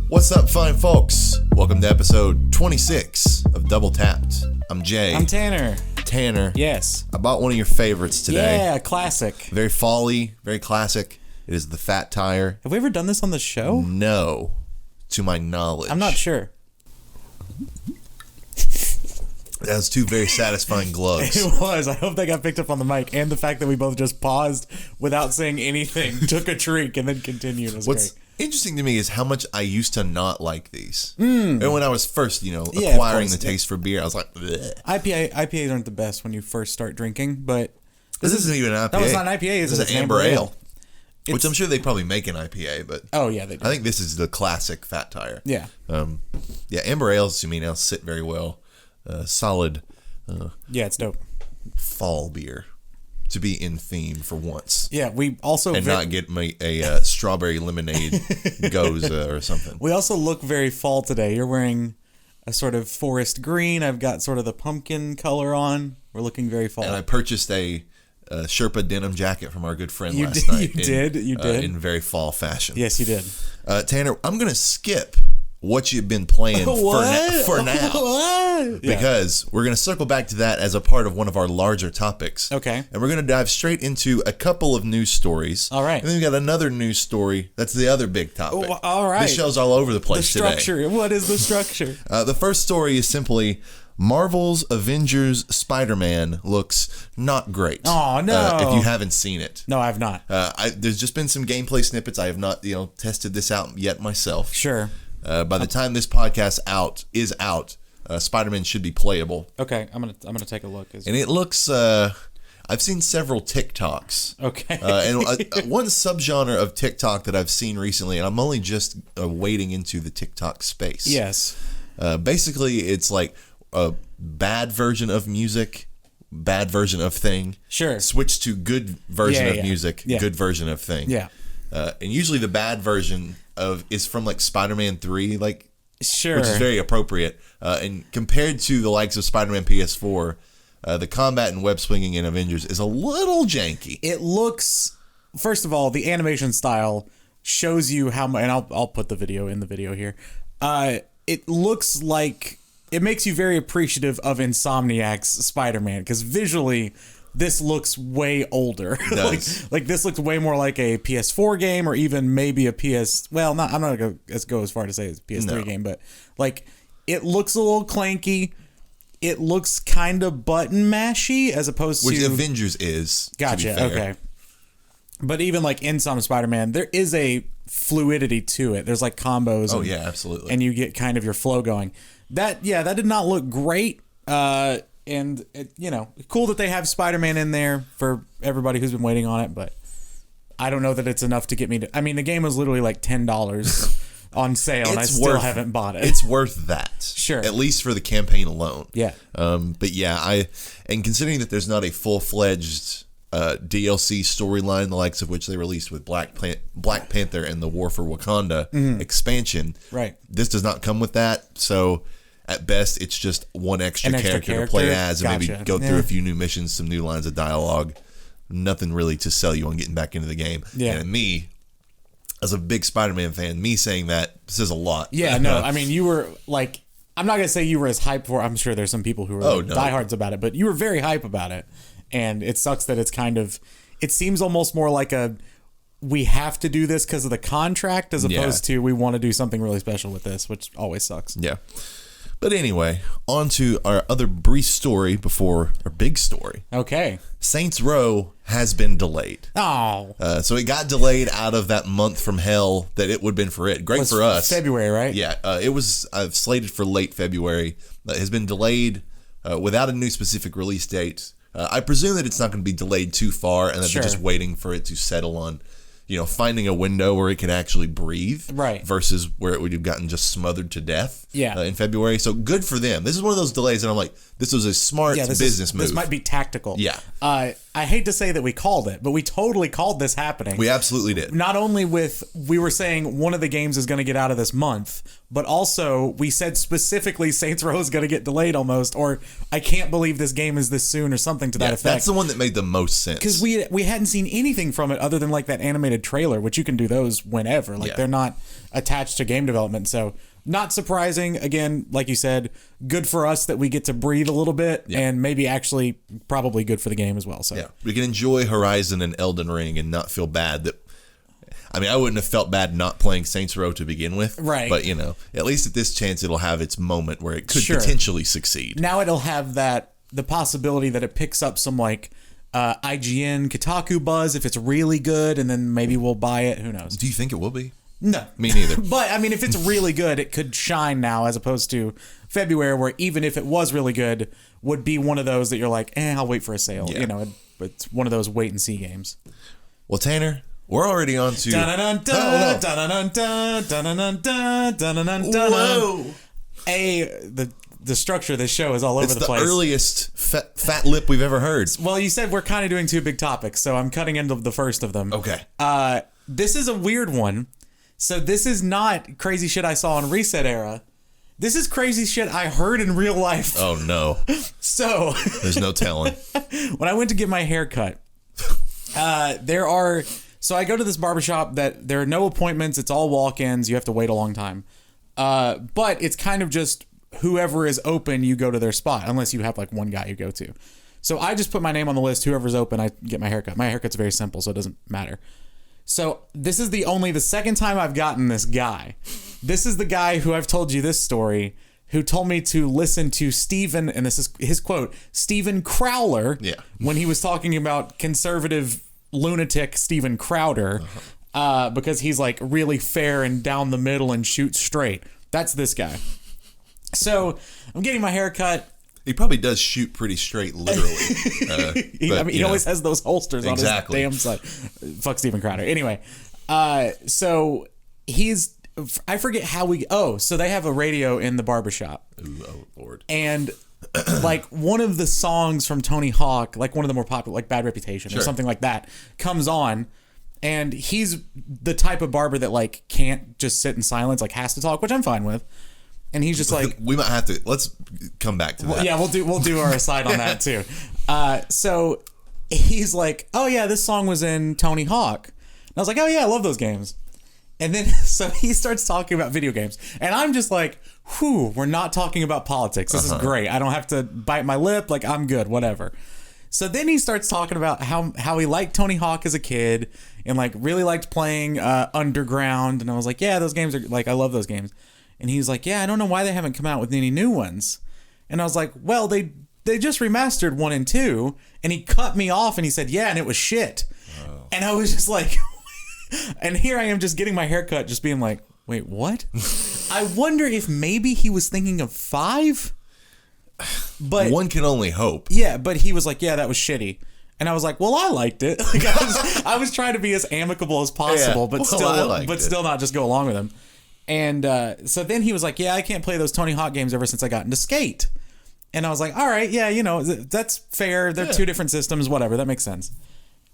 What's up, fine folks? Welcome to episode 26 of Double Tapped. I'm Jay. I'm Tanner. Tanner. Yes. I bought one of your favorites today. Yeah, classic. Very fall-y, very classic. It is the Fat Tire. Have we ever done this on the show? No, to my knowledge. I'm not sure. That was two very satisfying gloves. It was. I hope they got picked up on the mic. And the fact that we both just paused without saying anything, took a drink, and then continued was What's great. interesting to me is how much I used to not like these. And when I was first, Yeah, acquiring of the course. taste for beer, I was like, bleh. IPAs aren't the best when you first start drinking, but... This isn't even an IPA. No, it's not an IPA. This is It's an amber ale. Which I'm sure they probably make an IPA, but... Oh, yeah, they do. I think this is the classic Fat Tire. Yeah. Amber ales to me now sit very well. Solid Yeah, it's dope. fall beer to be in theme for once. Yeah, we also... And not get me a strawberry lemonade goza or something. We also look very fall today. You're wearing a sort of forest green. I've got sort of the pumpkin color on. We're looking very fall. And I purchased a Sherpa denim jacket from our good friend last night. You did. In very fall fashion. Yes, you did. Tanner, I'm going to skip what you've been playing for now. What? Because we're going to circle back to that as a part of one of our larger topics. Okay. And we're going to dive straight into a couple of news stories. All right. And then we got another news story. That's the other big topic. Oh, all right. This show's all over the The place structure. today. What is the structure? The first story is simply Marvel's Avengers Spider-Man looks not great. Oh, no. If you haven't seen it. No, I've not. There's just been some gameplay snippets. I have not, tested this out yet myself. Sure. By the time this podcast is out, Spider-Man should be playable. Okay, I'm gonna take a look. And it looks. I've seen several TikToks. Okay. And one subgenre of TikTok that I've seen recently, and I'm only just wading into the TikTok space. Yes. Basically, it's like a bad version of music, bad version of thing. Sure. Switch to good version of music, Yeah. good version of thing. Yeah. And usually the bad version is from like Spider-Man 3, like. Sure. Which is very appropriate. And compared to the likes of Spider-Man PS4, the combat and web swinging in Avengers is a little janky. It looks. First of all, the animation style shows you how much. And I'll put the video in the video here. It looks like it makes you very appreciative of Insomniac's Spider-Man because visually. This looks way older. It does. like this looks way more like a PS4 game or even maybe a PS. Well, I'm not gonna go as far to say it's a PS3 game, but like it looks a little clanky. It looks kind of button mashy as opposed Which to Avengers is. Gotcha. To be fair. Okay. But even like in some Spider-Man, there is a fluidity to it. There's like combos. Oh yeah, absolutely. And you get kind of your flow going. That did not look great. And it, cool that they have Spider-Man in there for everybody who's been waiting on it, but I don't know that it's enough to get me to. I mean, the game was literally like $10 on sale, and I still haven't bought it. It's worth that, Sure. At least for the campaign alone. Yeah. But yeah, and considering that there's not a full-fledged DLC storyline, the likes of which they released with Black Panther and the War for Wakanda expansion, Right? This does not come with that, so. At best, it's just one extra character to play as and maybe go through a few new missions, some new lines of dialogue. Nothing really to sell you on getting back into the game. Yeah. And me, as a big Spider-Man fan, me saying that says a lot. Yeah, no, I mean, you were like, I'm not going to say you were as hyped for it. I'm sure there's some people who are diehards about it, but you were very hype about it. And it sucks that it's kind of, it seems almost more like we have to do this because of the contract as opposed to we want to do something really special with this, which always sucks. Yeah. But anyway, on to our other brief story before our big story. Okay. Saints Row has been delayed. Oh. So it got delayed out of that month from hell that it would have been for it. Great for us. February, right? Yeah. It was slated for late February. It has been delayed without a new specific release date. I presume that it's not going to be delayed too far and that they're just waiting for it to settle on, finding a window where it can actually breathe. Right. Versus where it would have gotten just smothered to death in February. So good for them. This is one of those delays that I'm like, this was a smart business move. This might be tactical. Yeah. I hate to say that we called it, but we totally called this happening. We absolutely did. Not only we were saying one of the games is going to get out of this month, but also we said specifically Saints Row is going to get delayed almost, or I can't believe this game is this soon, or something to that effect. That's the one that made the most sense. Because we hadn't seen anything from it other than like that animated trailer, which you can do those whenever. Like they're not attached to game development, so not surprising. Again, like you said, good for us that we get to breathe a little bit, and maybe actually probably good for the game as well. So we can enjoy Horizon and Elden Ring and not feel bad that. I mean, I wouldn't have felt bad not playing Saints Row to begin with, right? But you know, at least at this chance, it'll have its moment where it could potentially succeed. Now it'll have the possibility that it picks up some like IGN, Kotaku buzz if it's really good, and then maybe we'll buy it. Who knows? Do you think it will be? No. Me neither. But, I mean, if it's really good, it could shine now as opposed to February, where even if it was really good, would be one of those that you're like, I'll wait for a sale. You know, it's one of those wait-and-see games. Well, Tanner, we're already on to... Whoa! The structure of this show is all over the place. It's the earliest fat lip we've ever heard. Well, you said we're kind of doing two big topics, so I'm cutting into the first of them. Okay. This is a weird one. So this is not crazy shit I saw on Reset Era. This is crazy shit I heard in real life. Oh, no. So... There's no telling. When I went to get my hair cut, so I go to this barbershop that there are no appointments. It's all walk-ins. You have to wait a long time. But it's kind of just whoever is open, you go to their spot, unless you have like one guy you go to. So I just put my name on the list. Whoever's open, I get my haircut. My haircut's very simple, so it doesn't matter. So this is the second time I've gotten this guy. This is the guy who I've told you this story, who told me to listen to Steven, and this is his quote, Steven Crowler, when he was talking about conservative lunatic Steven Crowder, because he's like really fair and down the middle and shoots straight. That's this guy. So I'm getting my hair cut. He probably does shoot pretty straight, literally. He always has those holsters on his damn side. Fuck Steven Crowder. Anyway, so I forget how so they have a radio in the barbershop. Ooh, oh, Lord. And like one of the songs from Tony Hawk, like one of the more popular, like Bad Reputation or something like that, comes on. And he's the type of barber that like can't just sit in silence, like has to talk, which I'm fine with. And he's just like, we might have to, let's come back to that. Well, yeah, we'll do our aside on that too. So he's like, oh yeah, this song was in Tony Hawk. And I was like, oh yeah, I love those games. And then, so he starts talking about video games. And I'm just like, whew, we're not talking about politics. This is great. I don't have to bite my lip. Like, I'm good, whatever. So then he starts talking about how he liked Tony Hawk as a kid and like really liked playing Underground. And I was like, yeah, those games are like, I love those games. And he's like, yeah, I don't know why they haven't come out with any new ones. And I was like, well, they just remastered 1 and 2. And he cut me off and he said, yeah, and it was shit. Oh. And I was just like, and here I am just getting my haircut, just being like, wait, what? I wonder if maybe he was thinking of 5. But one can only hope. Yeah, but he was like, yeah, that was shitty. And I was like, well, I liked it. Like, I was trying to be as amicable as possible, but still not just go along with him. And so then he was like, yeah, I can't play those Tony Hawk games ever since I got into Skate. And I was like, all right, yeah, that's fair. They're two different systems, whatever. That makes sense.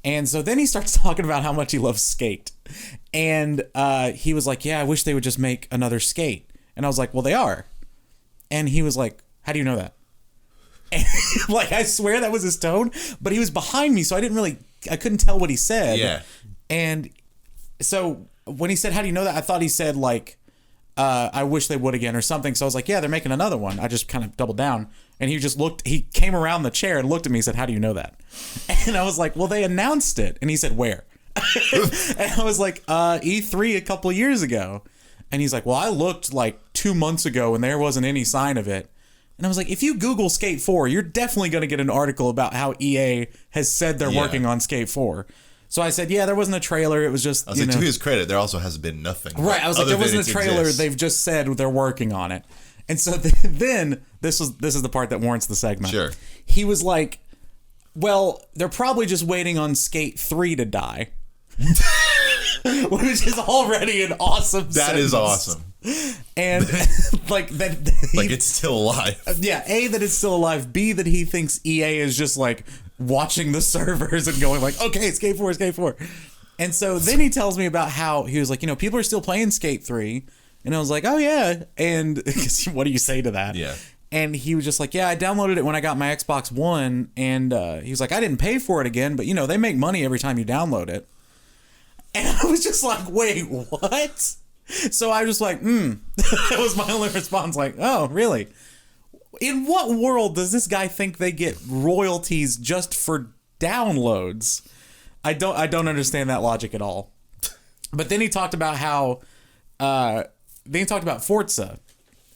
And so then he starts talking about how much he loves Skate. And he was like, yeah, I wish they would just make another Skate. And I was like, well, they are. And he was like, how do you know that? And, like, I swear that was his tone, but he was behind me, so I couldn't tell what he said. Yeah. And so when he said, how do you know that? I thought he said, like, I wish they would again or something. So I was like, yeah, they're making another one. I just kind of doubled down. And he came around the chair and looked at me and said, how do you know that? And I was like, well, they announced it. And he said, where? And I was like, E3 a couple years ago. And he's like, well, I looked like 2 months ago and there wasn't any sign of it. And I was like, if you Google Skate 4, you're definitely going to get an article about how EA has said they're working on Skate 4. So I said, yeah, there wasn't a trailer. It was just, I was like, to his credit, there also has been nothing. Right. I was like, there wasn't a trailer. Exists. They've just said they're working on it. And so then this is the part that warrants the segment. Sure. He was like, well, they're probably just waiting on Skate 3 to die. Which is already an awesome That sentence. is awesome. And like that like it's still alive. Yeah, A, that it's still alive, B, that he thinks EA is just like watching the servers and going like, okay, Skate 4, Skate 4. And so then he tells me about how he was like, people are still playing Skate 3. And I was like, oh, yeah. And what do you say to that? Yeah. And he was just like, yeah, I downloaded it when I got my Xbox One. And he was like, I didn't pay for it again, but, they make money every time you download it. And I was just like, wait, what? So I was just like, That was my only response. Like, oh, really? In what world does this guy think they get royalties just for downloads? I don't understand that logic at all. But then he talked about how, Forza.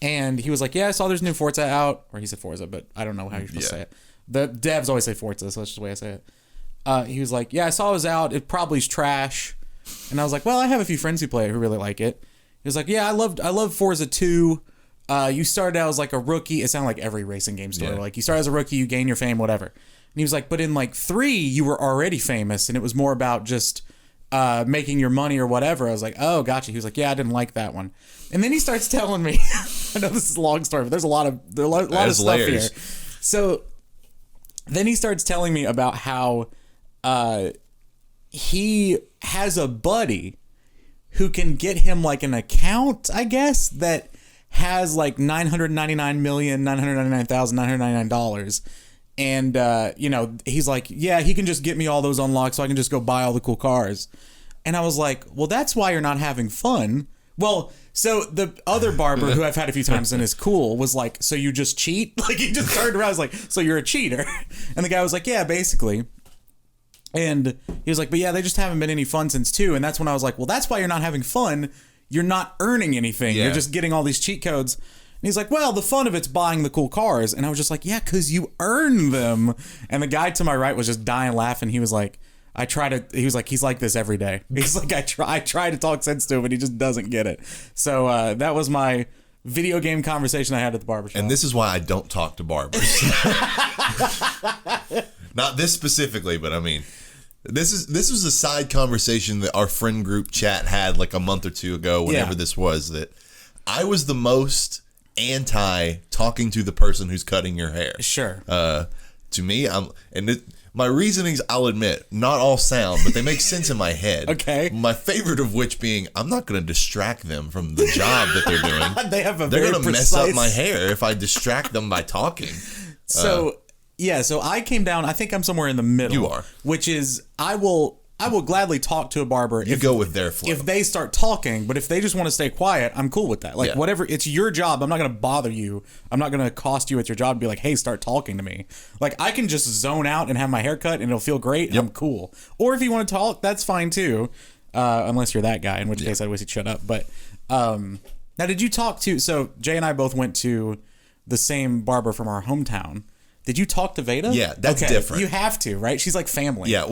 And he was like, yeah, I saw there's a new Forza out. Or he said Forza, but I don't know how you're supposed to say it. The devs always say Forza, so that's just the way I say it. He was like, yeah, I saw it was out. It probably's trash. And I was like, well, I have a few friends who play it who really like it. He was like, yeah, I love Forza 2. You started out as like a rookie. It sounded like every racing game story. Yeah. Like you start as a rookie, you gain your fame, whatever. And he was like, but in like 3, you were already famous, and it was more about just making your money or whatever. I was like, oh, gotcha. He was like, yeah, I didn't like that one. And then he starts telling me, I know this is a long story, but there's a lot of stuff layers here. So then he starts telling me about how he has a buddy who can get him like an account, I guess, that has like $999,999,999. And, he's like, yeah, he can just get me all those unlocked so I can just go buy all the cool cars. And I was like, well, that's why you're not having fun. Well, so the other barber who I've had a few times and is cool was like, so you just cheat? Like he just turned around, was like, so you're a cheater? And the guy was like, yeah, basically. And he was like, but yeah, they just haven't been any fun since 2. And that's when I was like, well, that's why you're not having fun. You're not earning anything. Yeah. You're just getting all these cheat codes. And he's like, well, the fun of it's buying the cool cars. And I was just like, yeah, because you earn them. And the guy to my right was just dying laughing. He was like, he's like this every day. He's like, I try to talk sense to him, and he just doesn't get it. So that was my video game conversation I had at the barbershop. And this is why I don't talk to barbers. Not this specifically, but I mean, this was a side conversation that our friend group chat had like a month or 2 ago, whenever this was, that I was the most anti talking to the person who's cutting your hair. Sure. To me, my reasonings, I'll admit, not all sound, but they make sense in my head. Okay. My favorite of which being, I'm not going to distract them from the job that they're doing. They're going to mess up my hair if I distract them by talking. So I came down. I think I'm somewhere in the middle. You are. Which is, I will gladly talk to a barber. You go with their flow. If they start talking, but if they just want to stay quiet, I'm cool with that. Like, whatever, it's your job. I'm not going to bother you. I'm not going to cost you at your job and be like, hey, start talking to me. Like, I can just zone out and have my hair cut and it'll feel great and I'm cool. Or if you want to talk, that's fine too. Unless you're that guy, in which case I wish you'd shut up. But now, did you talk to, so Jay and I both went to the same barber from our hometown. Did you talk to Veda? Yeah, that's different. You have to, right? She's like family. Yeah,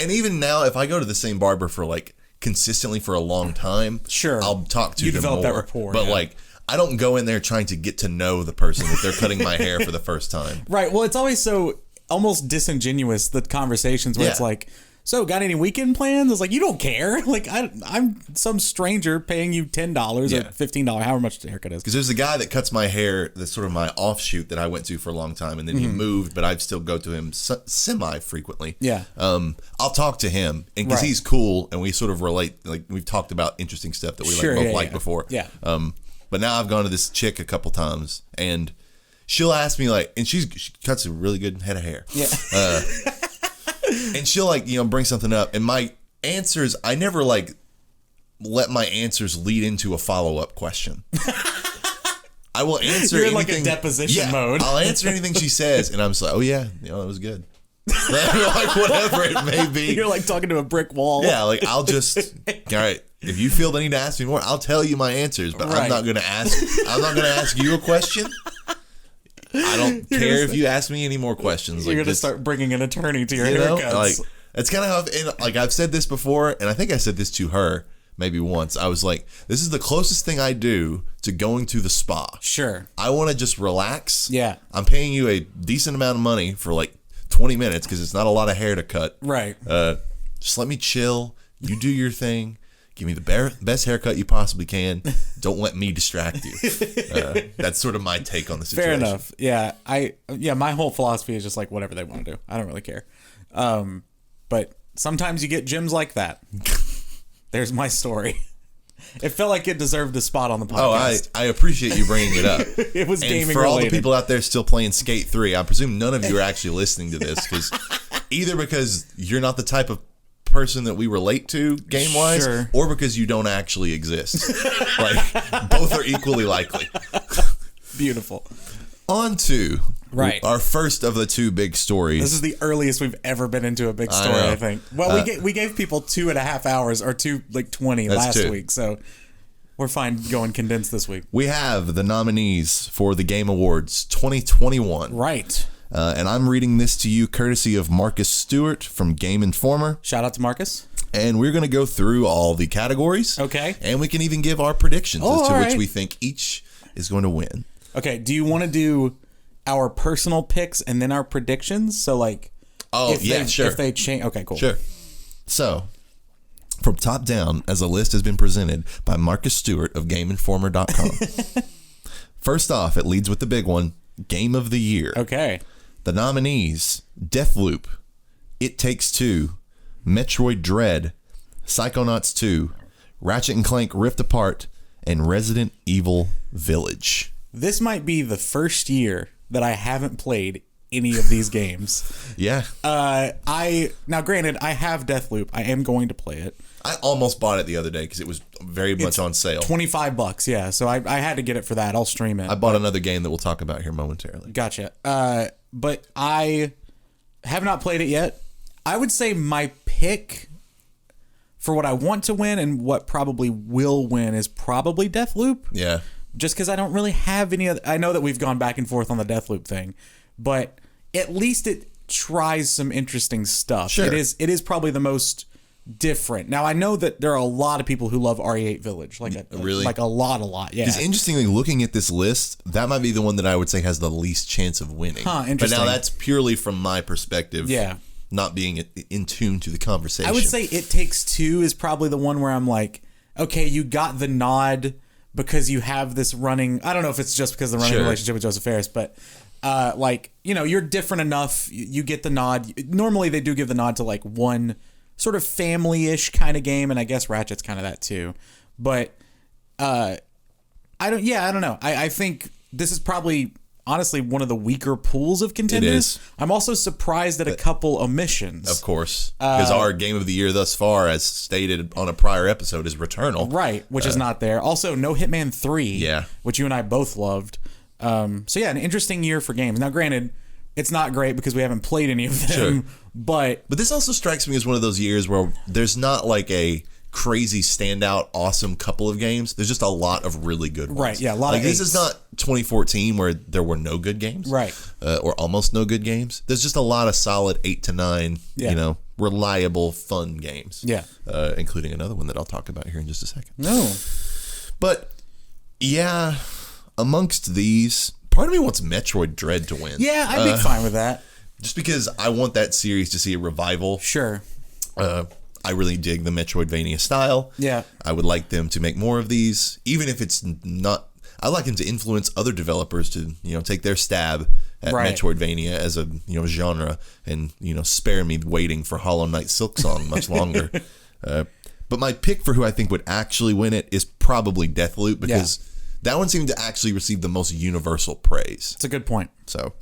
and even now, if I go to the same barber for like consistently for a long time, sure, I'll talk to them more. You develop that rapport. But like, I don't go in there trying to get to know the person if they're cutting my hair for the first time. Right. Well, it's always so almost disingenuous, the conversations where it's like, so got any weekend plans? It's like, you don't care. Like, I'm some stranger paying you $10 or $15, however much the haircut is. Because there's a guy that cuts my hair, that's sort of my offshoot that I went to for a long time, and then he moved, but I still go to him semi-frequently. Yeah. I'll talk to him, and because he's cool, and we sort of relate, like, we've talked about interesting stuff that we both liked before. Yeah. But now I've gone to this chick a couple times, and she'll ask me, like, and she cuts a really good head of hair. Yeah. And she'll like, bring something up, and my answers, I never like let my answers lead into a follow-up question. I will answer You're in anything, like a deposition mode. I'll answer anything she says, and I'm just like, oh yeah, that was good. Like whatever it may be. You're like talking to a brick wall. Yeah, like I'll just, all right, if you feel the need to ask me more, I'll tell you my answers, but I'm not gonna ask you a question. I don't care if you ask me any more questions. You're gonna start bringing an attorney to your haircuts. Like, it's kind of how, like I've said this before, and I think I said this to her maybe once. I was like, this is the closest thing I do to going to the spa. Sure. I want to just relax. Yeah. I'm paying you a decent amount of money for like 20 minutes because it's not a lot of hair to cut. Right. Just let me chill. You do your thing. Give me the best haircut you possibly can. Don't let me distract you. That's sort of my take on the situation. Fair enough. Yeah, my whole philosophy is just like whatever they want to do. I don't really care. But sometimes you get gyms like that. There's my story. It felt like it deserved a spot on the podcast. I appreciate you bringing it up. It was and gaming for all related. the people out there still playing Skate 3, I presume none of you are actually listening to this because you're not the type of person that we relate to game wise, Sure. or because you don't actually exist. Like, both are equally likely. Beautiful. On to our first of the two big stories. This is the earliest we've ever been into a big story, I think. Well, we gave people 2.5 hours or 20 last week, so we're fine going condensed this week. We have the nominees for the Game Awards 2021. Right. And I'm reading this to you courtesy of Marcus Stewart from Game Informer. Shout out to Marcus. And we're going to go through all the categories. Okay. And we can even give our predictions as to which we think each is going to win. Okay. Do you want to do our personal picks and then our predictions? So like, sure. If they change, okay, cool. Sure. So, from top down, as a list has been presented by Marcus Stewart of GameInformer.com. First off, it leads with the big one, Game of the Year. Okay. The nominees: Deathloop, It Takes Two, Metroid Dread, Psychonauts 2, Ratchet and Clank Rift Apart, and Resident Evil Village. This might be the first year that I haven't played any of these games. Yeah. Now granted, I have Deathloop. I am going to play it. I almost bought it the other day because it was very much on sale. $25, yeah. So I had to get it for that. I'll stream it. I bought another game that we'll talk about here momentarily. Gotcha. But I have not played it yet. I would say my pick for what I want to win and what probably will win is probably Deathloop. Yeah. Just because I don't really have any other... I know that we've gone back and forth on the Deathloop thing, but at least it tries some interesting stuff. Sure. It is probably the most different. Now, I know that there are a lot of people who love RE8 Village. Really? Like a lot, yeah. Because interestingly, looking at this list, that might be the one that I would say has the least chance of winning. Interesting. But now that's purely from my perspective. Yeah. Not being in tune to the conversation. I would say It Takes Two is probably the one where I'm like, okay, you got the nod because you have this running... I don't know if it's just because of the running relationship with Joseph Fares, but... you're different enough. You get the nod. Normally, they do give the nod to like one sort of family-ish kind of game, and I guess Ratchet's kind of that too. But I don't know. I think this is probably honestly one of the weaker pools of contenders. It is. I'm also surprised at a couple omissions. Of course, because our Game of the Year thus far, as stated on a prior episode, is Returnal. Right, which is not there. Also, no Hitman 3, which you and I both loved. So yeah, an interesting year for games. Now, granted, it's not great because we haven't played any of them, but this also strikes me as one of those years where there's not like a crazy standout awesome couple of games. There's just a lot of really good ones. Right, yeah, a lot of this is not 2014 where there were no good games. Right. Or almost no good games. There's just a lot of solid 8 to 9, reliable, fun games. Yeah. Including another one that I'll talk about here in just a second. No. But yeah, amongst these, part of me wants Metroid Dread to win. Yeah, I'd be fine with that. Just because I want that series to see a revival. Sure. I really dig the Metroidvania style. Yeah. I would like them to make more of these, even if it's not... I like them to influence other developers to, take their stab at Metroidvania as a, genre and, spare me waiting for Hollow Knight Silksong much longer. But my pick for who I think would actually win it is probably Deathloop because that one seemed to actually receive the most universal praise. That's a good point. So,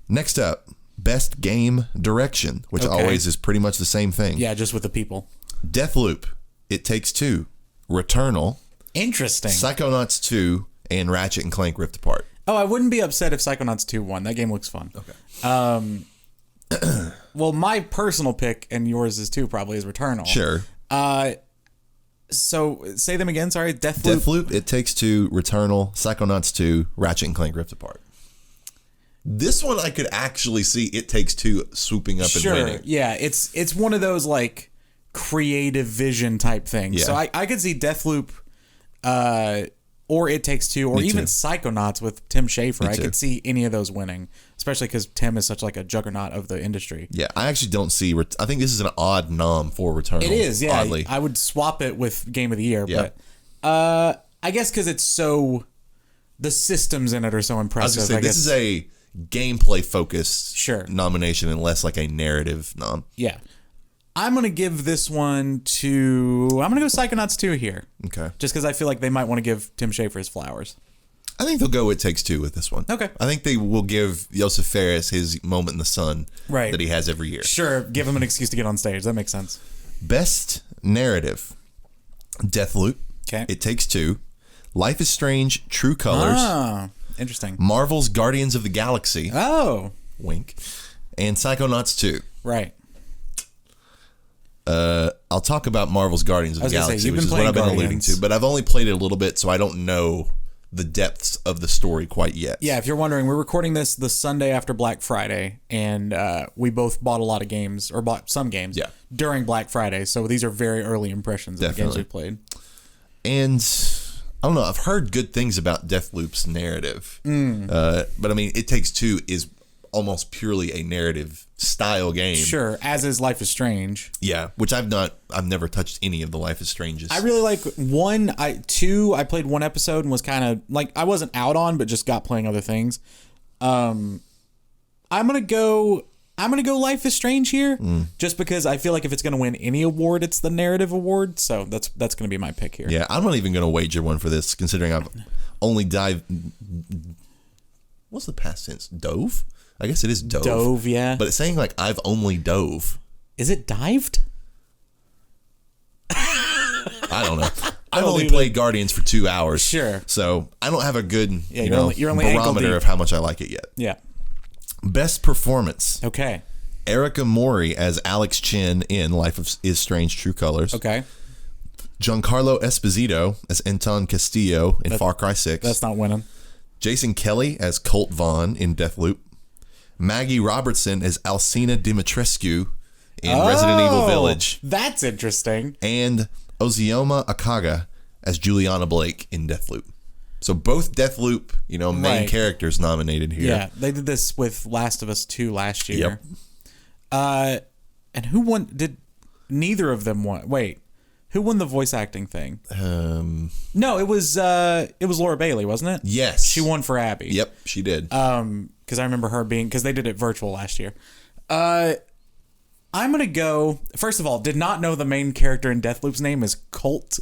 next up, Best Game Direction, which always is pretty much the same thing. Yeah, just with the people. Deathloop, It Takes Two, Returnal, interesting, Psychonauts 2, and Ratchet and Clank Rift Apart. Oh, I wouldn't be upset if Psychonauts 2 won. That game looks fun. Okay. Well, my personal pick, and yours is too, probably, is Returnal. Sure. So, say them again, sorry. Deathloop, It Takes Two, Returnal, Psychonauts 2, Ratchet and Clank Rift Apart. This one I could actually see It Takes Two swooping up and winning. Yeah, it's one of those like creative vision type things. Yeah. So I could see Deathloop or It Takes Two, or even Psychonauts with Tim Schafer. I could see any of those winning, especially because Tim is such like a juggernaut of the industry. Yeah, I actually don't see. I think this is an odd nom for Returnal. It is, yeah. Oddly. I would swap it with Game of the Year, but I guess because it's so, the systems in it are so impressive. I was gonna say, this is a gameplay focused nomination and less like a narrative nom. Yeah. I'm going to give this one to... I'm going to go Psychonauts 2 here. Okay. Just because I feel like they might want to give Tim Schafer his flowers. I think they'll go It Takes Two with this one. Okay. I think they will give Josef Fares his moment in the sun that he has every year. Sure. Give him an excuse to get on stage. That makes sense. Best narrative. Deathloop. Okay. It Takes Two. Life is Strange, True Colors. Ah, interesting. Marvel's Guardians of the Galaxy. Oh. Wink. And Psychonauts 2. Right. I'll talk about Marvel's Guardians of the Galaxy, which is what I've been alluding to, but I've only played it a little bit, so I don't know the depths of the story quite yet. Yeah, if you're wondering, we're recording this the Sunday after Black Friday, and we both bought a lot of games, or bought some games during Black Friday, so these are very early impressions of the games we played. And I don't know, I've heard good things about Deathloop's narrative, but I mean, It Takes Two is almost purely a narrative style game. Sure, as is Life is Strange. Yeah, which I've never touched any of the Life is Stranges. I really like two. I played one episode and was kind of like, I wasn't out on, but just got playing other things. I'm gonna go Life is Strange here, just because I feel like if it's gonna win any award, it's the narrative award. So that's gonna be my pick here. Yeah, I'm not even gonna wager one for this, considering I've only what's the past tense? Dove? I guess it is dove. Dove, yeah. But it's saying like I've only dove. Is it dived? I don't know. I've only played Guardians for 2 hours. Sure. So I don't have a good you're only barometer of how much I like it yet. Yeah. Best performance. Okay. Erica Mori as Alex Chen in Life is Strange, True Colors. Okay. Giancarlo Esposito as Anton Castillo in Far Cry 6. That's not winning. Jason Kelly as Colt Vaughn in Deathloop. Maggie Robertson as Alcina Dimitrescu in Resident Evil Village. That's interesting. And Ozioma Akaga as Juliana Blake in Deathloop. So both Deathloop, main characters nominated here. Yeah, they did this with Last of Us 2 last year. Yep. And who won? Did neither of them won? Wait, who won the voice acting thing? No, it was Laura Bailey, wasn't it? Yes, she won for Abby. Yep, she did. Because I remember her because they did it virtual last year. I'm gonna go. First of all, did not know the main character in Deathloop's name is Colt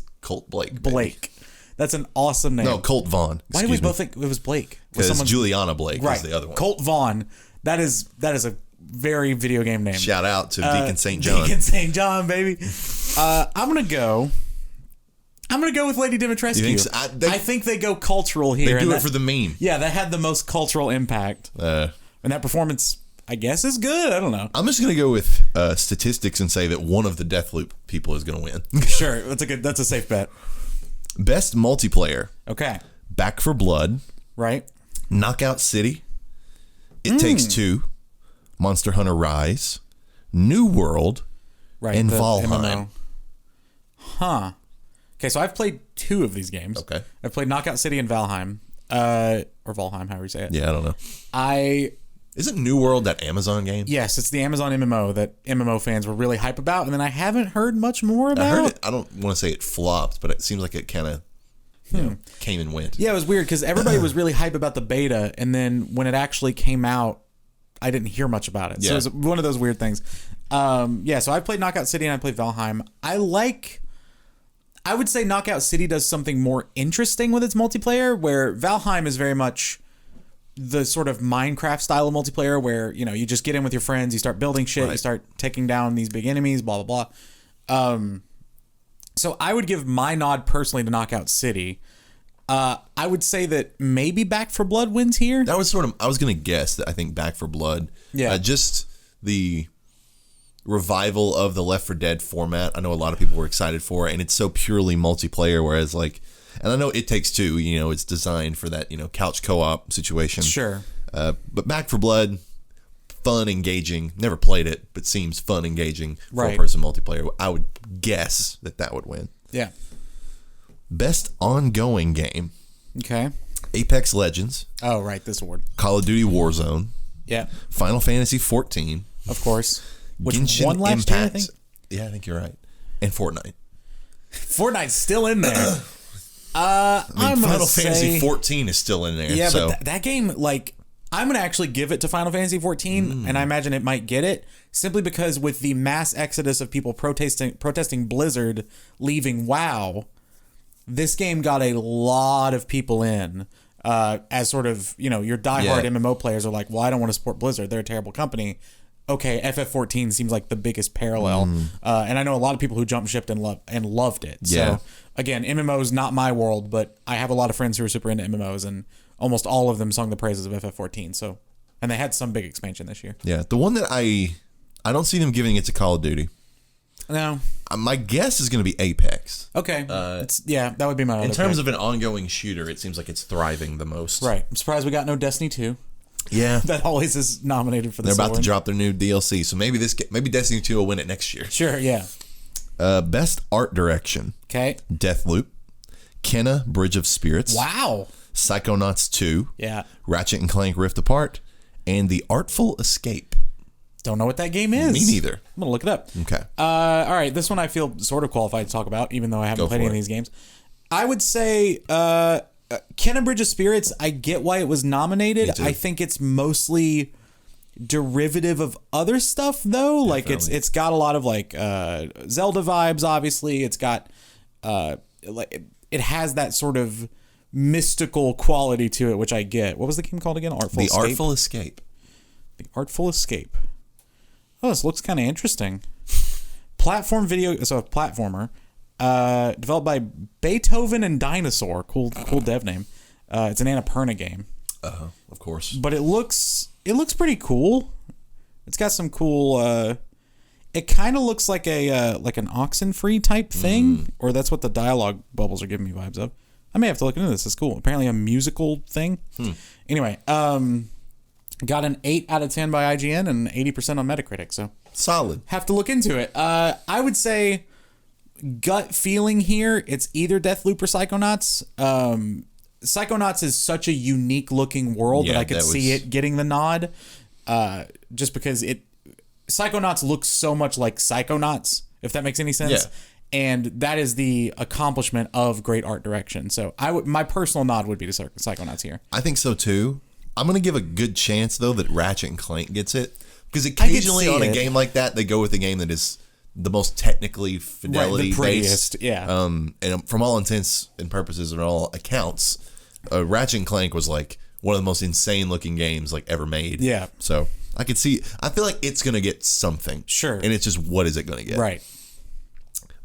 Blake. Blake. That's an awesome name. No, Colt Vaughn. Why did we both think it was Blake? Because Juliana Blake is the other one. Colt Vaughn. That is a very video game name. Shout out to Deacon St. John. Deacon St. John, baby. I'm gonna go with Lady Dimitrescu. So? I think they go cultural here. They do it for the meme. Yeah, that had the most cultural impact. And that performance, I guess, is good. I don't know. I'm just gonna go with statistics and say that one of the Deathloop people is gonna win. Sure, that's a safe bet. Best multiplayer. Okay. Back 4 Blood. Right. Knockout City. It Takes Two. Monster Hunter Rise. New World. Right. And Valheim. Huh. Okay, so I've played 2 of these games. Okay. I've played Knockout City and Valheim. Or Valheim, however you say it. Yeah, I don't know. Isn't New World that Amazon game? Yes, it's the Amazon MMO that MMO fans were really hype about, and then I haven't heard much more about. I heard it. I don't want to say it flopped, but it seems like it kind of came and went. Yeah, it was weird because everybody was really hype about the beta, and then when it actually came out, I didn't hear much about it. Yeah. So it was one of those weird things. So I played Knockout City and I played Valheim. I would say Knockout City does something more interesting with its multiplayer, where Valheim is very much the sort of Minecraft style of multiplayer where, you just get in with your friends, you start building shit, you start taking down these big enemies, blah, blah, blah. So I would give my nod personally to Knockout City. I would say that maybe Back 4 Blood wins here. That was I was going to guess that I think Back 4 Blood. Yeah. Just the revival of the Left 4 Dead format. I know a lot of people were excited for it, and it's so purely multiplayer, whereas and I know It Takes Two, it's designed for that, couch co-op situation. Sure. But Back 4 Blood, fun, engaging. Never played it, but seems fun, engaging, right. 4-person multiplayer. I would guess that would win. Yeah. Best ongoing game. Okay. Apex Legends. Oh, right, this award. Call of Duty Warzone. Yeah. Final Fantasy 14. Of course. Which Genshin won last year, I think. Yeah, I think you're right. And Fortnite. Fortnite's still in there. Final Fantasy 14 is still in there. Yeah, so. but that game, like, I'm going to actually give it to Final Fantasy 14, and I imagine it might get it, simply because with the mass exodus of people protesting Blizzard leaving WoW, this game got a lot of people in. As sort of, your diehard MMO players are like, well, I don't want to support Blizzard. They're a terrible company. Okay, FF14 seems like the biggest parallel. And I know a lot of people who jumped ship and loved it. Yeah. So, again, MMOs not my world, but I have a lot of friends who are super into MMOs, and almost all of them sung the praises of FF14. So, and they had some big expansion this year. Yeah, the one that I don't see them giving it to Call of Duty. No. My guess is going to be Apex. Okay. That would be my other In terms pick. of an ongoing shooter, it seems like it's thriving the most. Right. I'm surprised we got no Destiny 2. Yeah. That always is nominated for the They're about to drop their new DLC, so maybe Destiny 2 will win it next year. Sure, yeah. Best art direction. Okay. Deathloop. Kenna, Bridge of Spirits. Wow. Psychonauts 2. Yeah. Ratchet and Clank Rift Apart. And The Artful Escape. Don't know what that game is. Me neither. I'm going to look it up. Okay. All right. This one I feel sort of qualified to talk about, even though I haven't played any of these games. I would say Kenna Bridge of Spirits, I get why it was nominated. I think it's mostly derivative of other stuff, though. Definitely. Like, it's got a lot of, like, Zelda vibes, obviously. It's got, it has that sort of mystical quality to it, which I get. What was the game called again? The Artful Escape. The Artful Escape. Oh, this looks kind of interesting. Platformer, developed by Beethoven and Dinosaur. Cool dev name. It's an Annapurna game. Of course. But it looks pretty cool. It's got some cool. It kind of looks like an Oxenfree type thing, or that's what the dialogue bubbles are giving me vibes of. I may have to look into this. It's cool. Apparently a musical thing. Anyway, got an 8 out of 10 by IGN and 80% on Metacritic. So solid. Have to look into it. I would say gut feeling here, it's either Deathloop or Psychonauts. Psychonauts is such a unique looking world that I could see it getting the nod. Just because Psychonauts looks so much like Psychonauts, if that makes any sense. Yeah. And that is the accomplishment of great art direction. So my personal nod would be to Psychonauts here. I think so too. I'm going to give a good chance, though, that Ratchet and Clank gets it. Because occasionally on a game like that, they go with a game that is the most technically fidelity-based. Yeah. And from all intents and purposes and all accounts, Ratchet and Clank was like one of the most insane-looking games like ever made. Yeah. So I could see. I feel like it's going to get something. Sure. And it's just, what is it going to get? Right.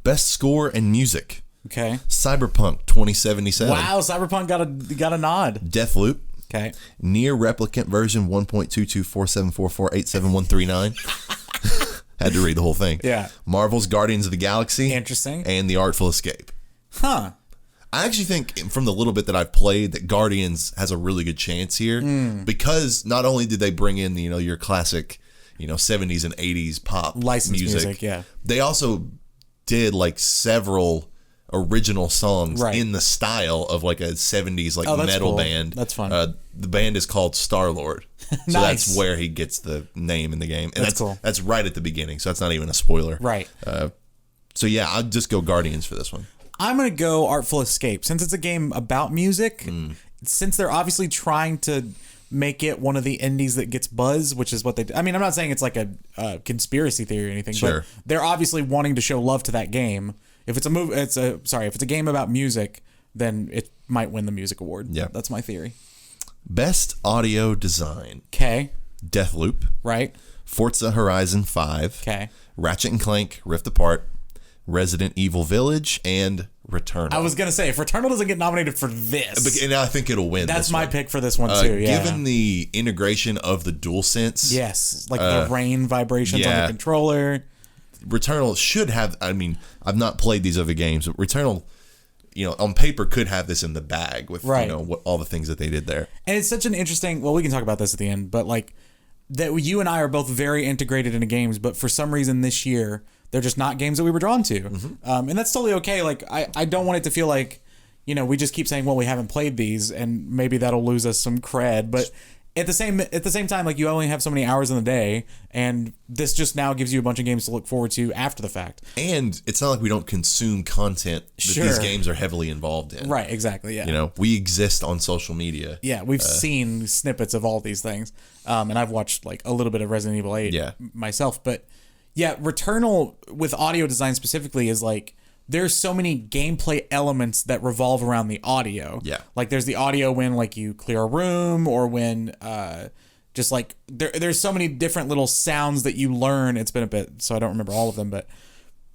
Best score and music. Okay. Cyberpunk 2077. Wow, Cyberpunk got a nod. Deathloop. Okay. Near Replicant version 1.22474487139. Had to read the whole thing. Yeah. Marvel's Guardians of the Galaxy. Interesting. And The Artful Escape. Huh. I actually think from the little bit that I've played that Guardians has a really good chance here because not only did they bring in, your classic, 70s and 80s pop licensed music, yeah. They also did like several original songs in the style of like a 70s metal band. That's fun. The band is called Star-Lord. So nice. That's where he gets the name in the game. And that's cool. That's right at the beginning, so that's not even a spoiler. Right. So yeah, I'll just go Guardians for this one. I'm going to go Artful Escape. Since it's a game about music, since they're obviously trying to make it one of the indies that gets buzz, which is what they do. I mean, I'm not saying it's like a conspiracy theory or anything, sure. But they're obviously wanting to show love to that game. If it's a game about music, then it might win the music award. Yeah. That's my theory. Best audio design. Okay. Deathloop. Right. Forza Horizon 5. Okay. Ratchet and Clank Rift Apart. Resident Evil Village and Returnal. I was going to say, if Returnal doesn't get nominated for this. And I think it'll win. That's my pick for this one too, yeah. Given the integration of the DualSense. Yes. Like the rain vibrations on the controller. Returnal should have, I've not played these other games, but Returnal, on paper could have this in the bag with, what, all the things that they did there. And it's such an interesting, well, we can talk about this at the end, but like that you and I are both very integrated into games, but for some reason this year, they're just not games that we were drawn to. And that's totally okay. Like, I don't want it to feel like, we just keep saying, well, we haven't played these, and maybe that'll lose us some cred. But at the same time, like, you only have so many hours in the day, and this just now gives you a bunch of games to look forward to after the fact. And it's not like we don't consume content that these games are heavily involved in. Right, exactly, yeah. We exist on social media. Yeah, we've seen snippets of all these things. And I've watched, like, a little bit of Resident Evil 8 myself. But, yeah, Returnal, with audio design specifically, is, like, there's so many gameplay elements that revolve around the audio. Yeah. Like, there's the audio when, like, you clear a room, or when just, like, there's so many different little sounds that you learn. It's been a bit, so I don't remember all of them, but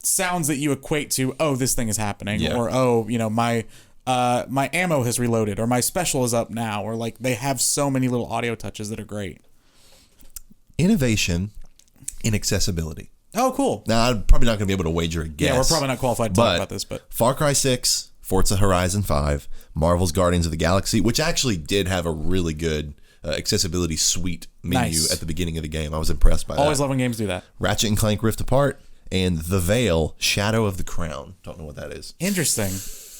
sounds that you equate to, oh, this thing is happening. Yeah. Or, oh, my ammo has reloaded, or my special is up now, or, like, they have so many little audio touches that are great. Innovation in accessibility. Oh, cool. Now, I'm probably not going to be able to wager a guess. Yeah, we're probably not qualified to talk about this, but Far Cry 6, Forza Horizon 5, Marvel's Guardians of the Galaxy, which actually did have a really good accessibility suite menu at the beginning of the game. I was impressed by that. Always love when games do that. Ratchet and Clank Rift Apart, and The Veil, Shadow of the Crown. Don't know what that is. Interesting.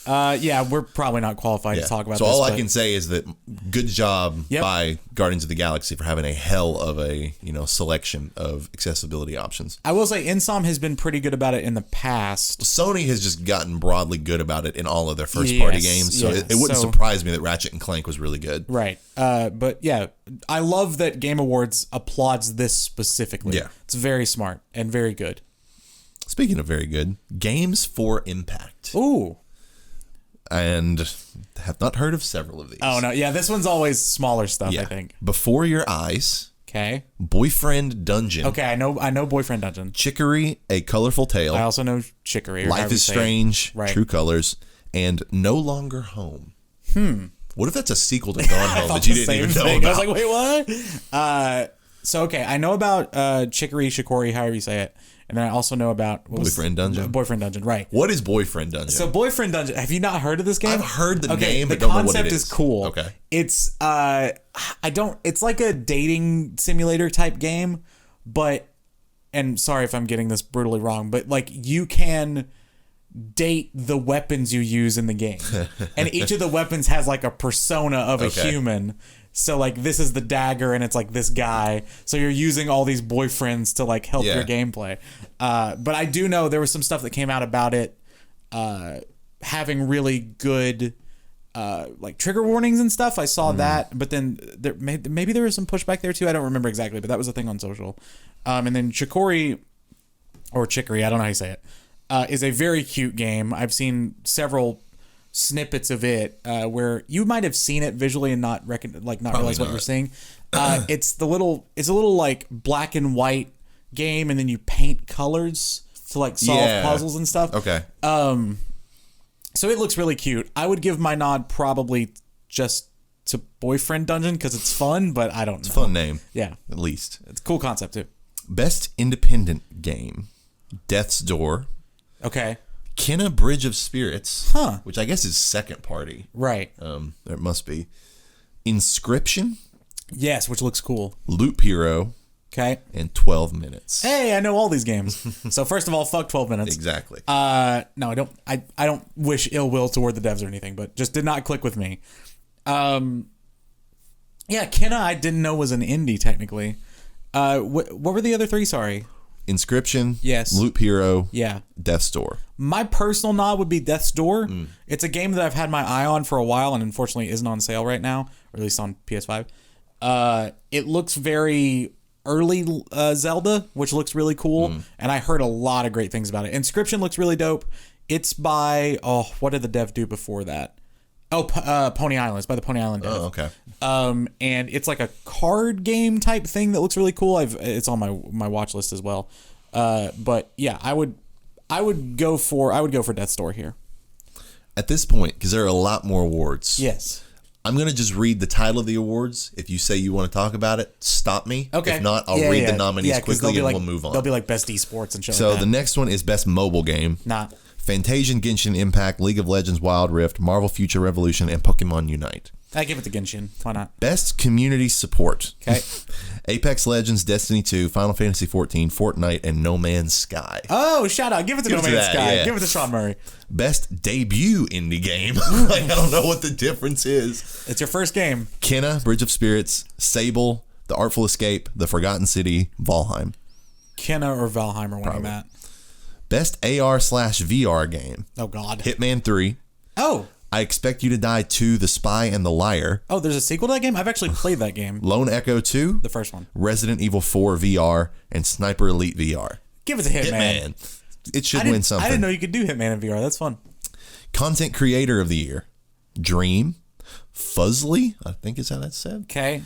Yeah, we're probably not qualified to talk about so this. So all I can say is that good job by Guardians of the Galaxy for having a hell of a selection of accessibility options. I will say Insom has been pretty good about it in the past. Sony has just gotten broadly good about it in all of their first party games, so it wouldn't surprise me that Ratchet and Clank was really good. Right. But yeah, I love that Game Awards applauds this specifically. Yeah. It's very smart and very good. Speaking of very good, Games for Impact. Ooh. And have not heard of several of these. Oh, no. Yeah, this one's always smaller stuff, I think. Before Your Eyes. Okay. Boyfriend Dungeon. Okay, I know Boyfriend Dungeon. Chicory, A Colorful Tale. I also know Chicory. Life is Strange, True Colors, and No Longer Home. What if that's a sequel to Gone Home that you didn't even know about? I was like, wait, what? So, okay, I know about Chicory, however you say it. And then I also know about Boyfriend Dungeon. Boyfriend Dungeon, right? What is Boyfriend Dungeon? So Boyfriend Dungeon. Have you not heard of this game? I've heard the name, but the don't know what it concept is cool. Okay, it's it's like a dating simulator type game, but and sorry if I'm getting this brutally wrong, but like you can date the weapons you use in the game, and each of the weapons has like a persona of a human. So, like, this is the dagger, and it's, like, this guy. So you're using all these boyfriends to, like, help your gameplay. But I do know there was some stuff that came out about it having really good, like, trigger warnings and stuff. I saw that. But then maybe there was some pushback there, too. I don't remember exactly, but that was a thing on social. And then Chicory, I don't know how you say it, is a very cute game. I've seen several snippets of it where you might have seen it visually and not realize what you're seeing. It's a little like black and white game, and then you paint colors to like solve puzzles and stuff. Okay. So it looks really cute. I would give my nod probably just to Boyfriend Dungeon because it's fun, but I don't know. It's a fun name. Yeah. At least. It's a cool concept too. Best independent game. Death's Door. Okay. Kenna Bridge of Spirits, which I guess is second party. Right. There must be. Inscription. Yes, which looks cool. Loop Hero. Okay. And 12 Minutes. Hey, I know all these games. So first of all, fuck 12 Minutes. Exactly. No, I don't. I don't wish ill will toward the devs or anything, but just did not click with me. Yeah, Kenna, I didn't know was an indie technically. What were the other three? Sorry. Inscription. Yes. Loop Hero. Yeah. Death's Door. My personal nod would be Death's Door. It's a game that I've had my eye on for a while and unfortunately isn't on sale right now, or at least on PS5. It looks very early Zelda, which looks really cool, and I heard a lot of great things about it. Inscription looks really dope. It's by, what did the dev do before that? Pony Island. It's by the Pony Island dev. Oh, okay. And it's like a card game type thing that looks really cool. It's on my watch list as well. But yeah, I would go for Death's Door here. At this point, because there are a lot more awards. Yes. I'm going to just read the title of the awards. If you say you want to talk about it, stop me. Okay. If not, I'll read the nominees quickly and we'll move on. They'll be like best esports and shit So like that. the next one is best mobile game. Not. Fantasian, Genshin Impact, League of Legends, Wild Rift, Marvel Future Revolution, and Pokemon Unite. I give it to Genshin. Why not? Best community support. Okay. Apex Legends, Destiny 2, Final Fantasy 14, Fortnite, and No Man's Sky. Oh, shout out. Give it to No Man's Sky. Yeah. Give it to Sean Murray. Best debut indie game. Like, I don't know what the difference is. It's your first game. Kenna, Bridge of Spirits, Sable, The Artful Escape, The Forgotten City, Valheim. Kenna or Valheim are winning that. Best AR/VR game. Oh, God. Hitman 3. Oh. I Expect You to Die 2, The Spy and the Liar. Oh, there's a sequel to that game? I've actually played that game. Lone Echo 2. The first one. Resident Evil 4 VR, and Sniper Elite VR. Give it to Hitman. It should win something. I didn't know you could do Hitman in VR. That's fun. Content Creator of the Year. Dream. Fuzzly, I think is how that's said. Okay.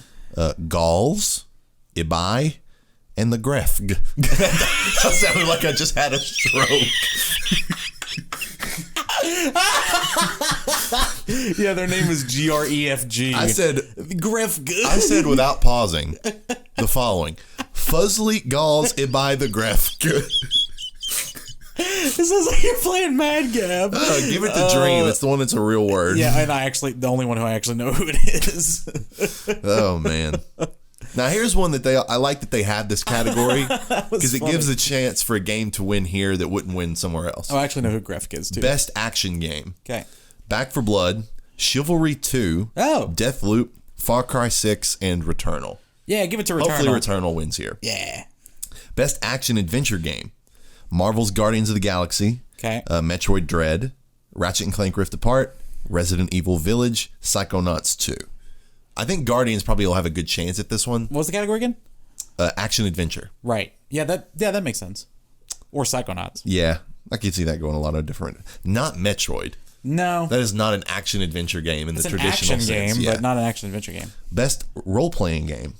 Galls. Ibai. And the Gref. That sounded like I just had a stroke. Yeah, their name is GREFG. I said Gref. I said without pausing the following: Fuzzly, Galls, Ibai, the Gref. It sounds like you're playing Mad Gab. Give it to Dream. It's the one that's a real word. Yeah, and the only one who I actually know who it is. Oh man. Now here's one that I like that they have this category because it gives a chance for a game to win here that wouldn't win somewhere else. Oh, I actually know who Gref is too. Best action game. Okay. Back 4 Blood, Chivalry 2, Deathloop, Far Cry 6, and Returnal. Yeah, give it to Returnal. Hopefully Returnal wins here. Yeah. Best action adventure game. Marvel's Guardians of the Galaxy. Okay. Metroid Dread, Ratchet and Clank Rift Apart, Resident Evil Village, Psychonauts 2. I think Guardians probably will have a good chance at this one. What was the category again? Action adventure. Right. Yeah, that makes sense. Or Psychonauts. Yeah, I could see that going a lot of different. Not Metroid. No. That is not an action adventure game in the traditional sense. It's an action game, but not an action adventure game. Best role playing game.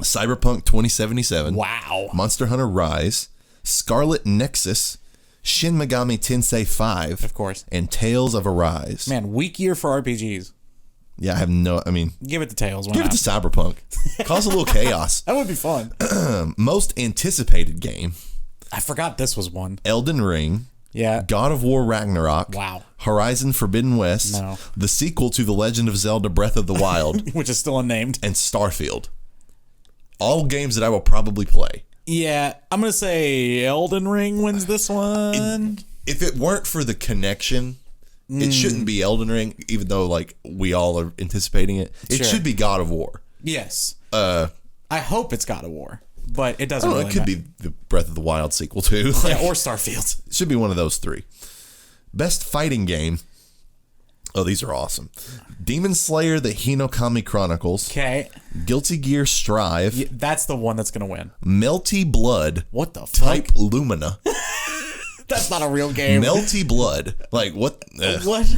Cyberpunk 2077. Wow. Monster Hunter Rise, Scarlet Nexus, Shin Megami Tensei 5, of course, and Tales of Arise. Man, weak year for RPGs. Yeah, give it to Tales. Give it to Cyberpunk. Cause a little chaos. That would be fun. Most anticipated game. I forgot this was one. Elden Ring. Yeah. God of War Ragnarok. Wow. Horizon Forbidden West. No. The sequel to The Legend of Zelda Breath of the Wild. Which is still unnamed. And Starfield. All games that I will probably play. Yeah, I'm going to say Elden Ring wins this one. If it weren't for the connection, it shouldn't be Elden Ring, even though like we all are anticipating it. It should be God of War. Yes. I hope it's God of War, but it doesn't. It could be the Breath of the Wild sequel too. Yeah, or Starfield. It should be one of those three. Best fighting game. Oh, these are awesome. Demon Slayer: The Hinokami Chronicles. Okay. Guilty Gear Strive. Yeah, that's the one that's going to win. Melty Blood. What the fuck? Type Lumina. That's not a real game. Melty Blood. Like, what? What?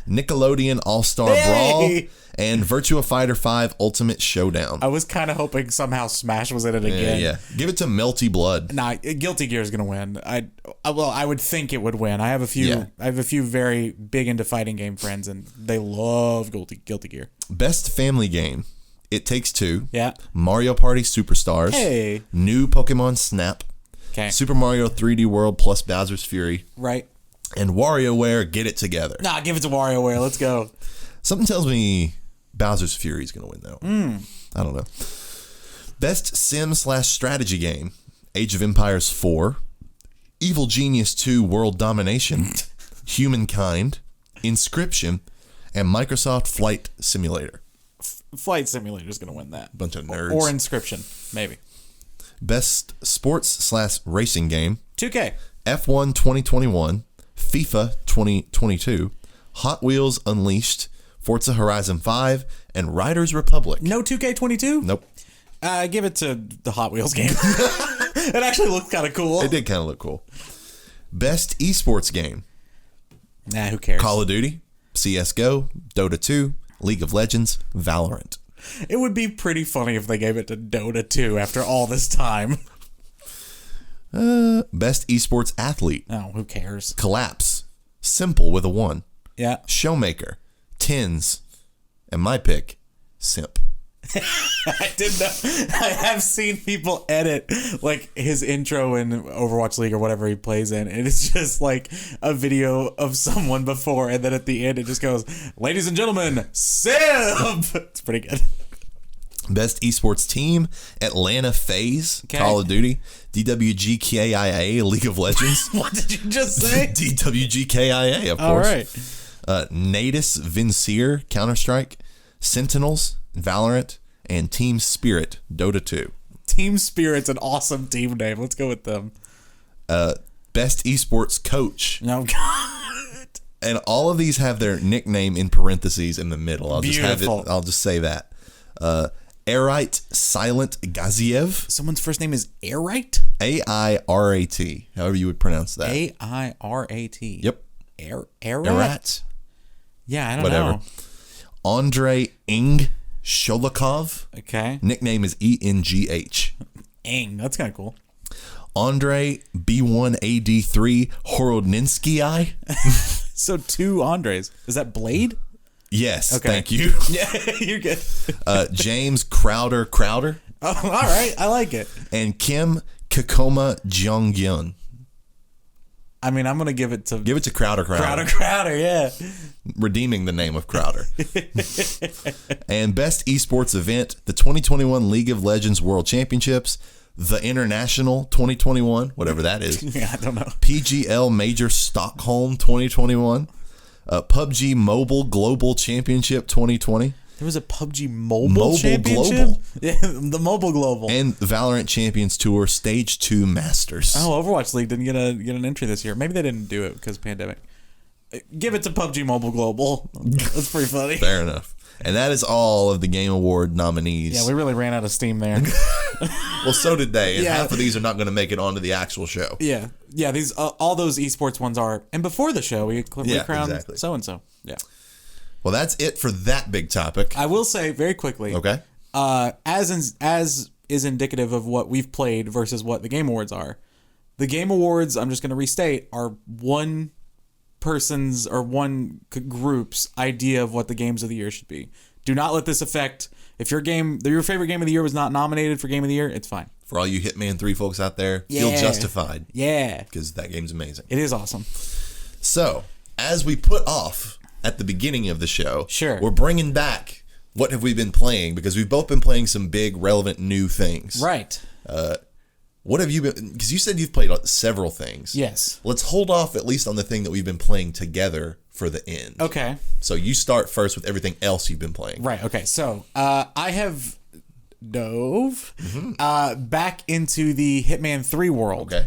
Nickelodeon All-Star Brawl and Virtua Fighter 5 Ultimate Showdown. I was kind of hoping somehow Smash was in it again. Yeah. Give it to Melty Blood. Nah, Guilty Gear is going to win. I would think it would win. I have a few very big into fighting game friends, and they love Guilty Gear. Best family game. It Takes Two. Yeah. Mario Party Superstars. Hey. New Pokemon Snap. Okay. Super Mario 3D World plus Bowser's Fury. Right. And WarioWare Get It Together. Nah, give it to WarioWare. Let's go. Something tells me Bowser's Fury is going to win, though. I don't know. Best sim/strategy game. Age of Empires 4. Evil Genius 2 World Domination. Humankind. Inscription. And Microsoft Flight Simulator. Flight Simulator is going to win that. Bunch of nerds. Or Inscription, maybe. Best sports/racing game. 2K. F1 2021. FIFA 2022. Hot Wheels Unleashed. Forza Horizon 5. And Riders Republic. No 2K22? Nope. Give it to the Hot Wheels game. It actually looked kind of cool. It did kind of look cool. Best esports game. Nah, who cares? Call of Duty. CSGO. Dota 2. League of Legends. Valorant. It would be pretty funny if they gave it to Dota 2 after all this time. Best esports athlete. Oh, who cares? Collapse. Simple with a 1. Yeah. Showmaker. Tins. And my pick, Simp. I did know. I have seen people edit like his intro in Overwatch League or whatever he plays in, and it's just like a video of someone before, and then at the end it just goes, "Ladies and gentlemen, Simp." It's pretty good. Best esports team: Atlanta FaZe, Call of Duty. DWGKIA, League of Legends. What did you just say? DWGKIA, of course. All right. Natus Vincere, Counter-Strike. Sentinels, Valorant. And Team Spirit, Dota 2. Team Spirit's an awesome team name. Let's go with them. Best esports coach. No, God. And all of these have their nickname in parentheses in the middle. I'll Beautiful. I'll just say that. Airite Silent Gaziev. Someone's first name is Airite? Airat. However you would pronounce that. Airat. Yep. Airite? Yeah, I don't know. Andre Ing Sholikov. Okay. Nickname is ENGH. Ing. That's kind of cool. Andre B1AD3 Horodninsky. So 2 Andres. Is that Blade? Yes, okay. Thank you. Yeah, you're good. James Crowder. Oh, all right. I like it. And Kim Kakoma Jonghyun. I mean, I'm going to give it to Crowder. Crowder, yeah. Redeeming the name of Crowder. And best esports event, the 2021 League of Legends World Championships, the International 2021, whatever that is. Yeah, I don't know. PGL Major Stockholm 2021. PUBG Mobile Global Championship 2020. There was a PUBG Mobile Championship? Global. Yeah, the Mobile Global. And Valorant Champions Tour Stage 2 Masters. Oh, Overwatch League didn't get an entry this year. Maybe they didn't do it because of pandemic. Give it to PUBG Mobile Global. That's pretty funny. Fair enough. And that is all of the Game Award nominees. Yeah, we really ran out of steam there. Well, so did they. And half of these are not going to make it onto the actual show. Yeah. Yeah, these all those esports ones are. And before the show, we crowned so-and-so. Yeah. Well, that's it for that big topic. I will say very quickly. Okay. As is indicative of what we've played versus what the Game Awards are. The Game Awards, I'm just going to restate, are one person's or one group's idea of what the games of the year should be. Do not let this affect. If your favorite game of the year was not nominated for Game of the Year, it's fine. For all you Hitman 3 folks out there, feel justified. Yeah. Because that game's amazing. It is awesome. So, as we put off at the beginning of the show, sure, we're bringing back what have we been playing, because we've both been playing some big, relevant new things. Right. What have you been... Because you said you've played several things. Yes. Let's hold off at least on the thing that we've been playing together for the end. Okay. So you start first with everything else you've been playing. Right. Okay. So I have dove back into the Hitman 3 world. Okay.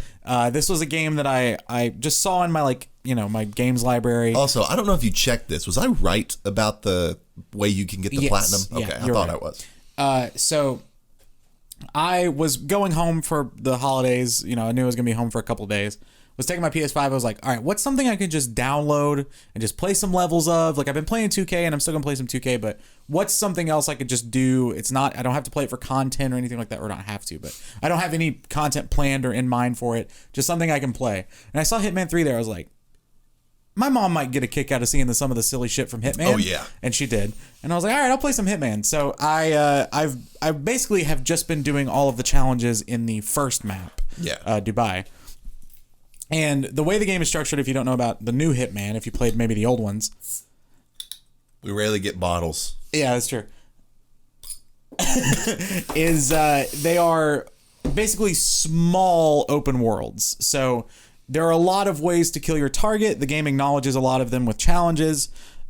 This was a game that I just saw in my my games library. Also, I don't know if you checked this. Was I right about the way you can get the platinum? Okay, yeah, I thought right. I was. So I was going home for the holidays. I knew I was going to be home for a couple of days. Was taking my PS5. I was like, all right, what's something I could just download and just play some levels of? Like, I've been playing 2K and I'm still going to play some 2K, but what's something else I could just do? I don't have to play it for content or anything like that, or not have to, but I don't have any content planned or in mind for it. Just something I can play. And I saw Hitman 3 there. I was like, my mom might get a kick out of seeing some of the silly shit from Hitman. Oh, yeah. And she did. And I was like, all right, I'll play some Hitman. So I basically have just been doing all of the challenges in the first map, Dubai. And the way the game is structured, if you don't know about the new Hitman, if you played maybe the old ones. We rarely get bottles. Yeah, that's true. They are basically small open worlds. So there are a lot of ways to kill your target. The game acknowledges a lot of them with challenges.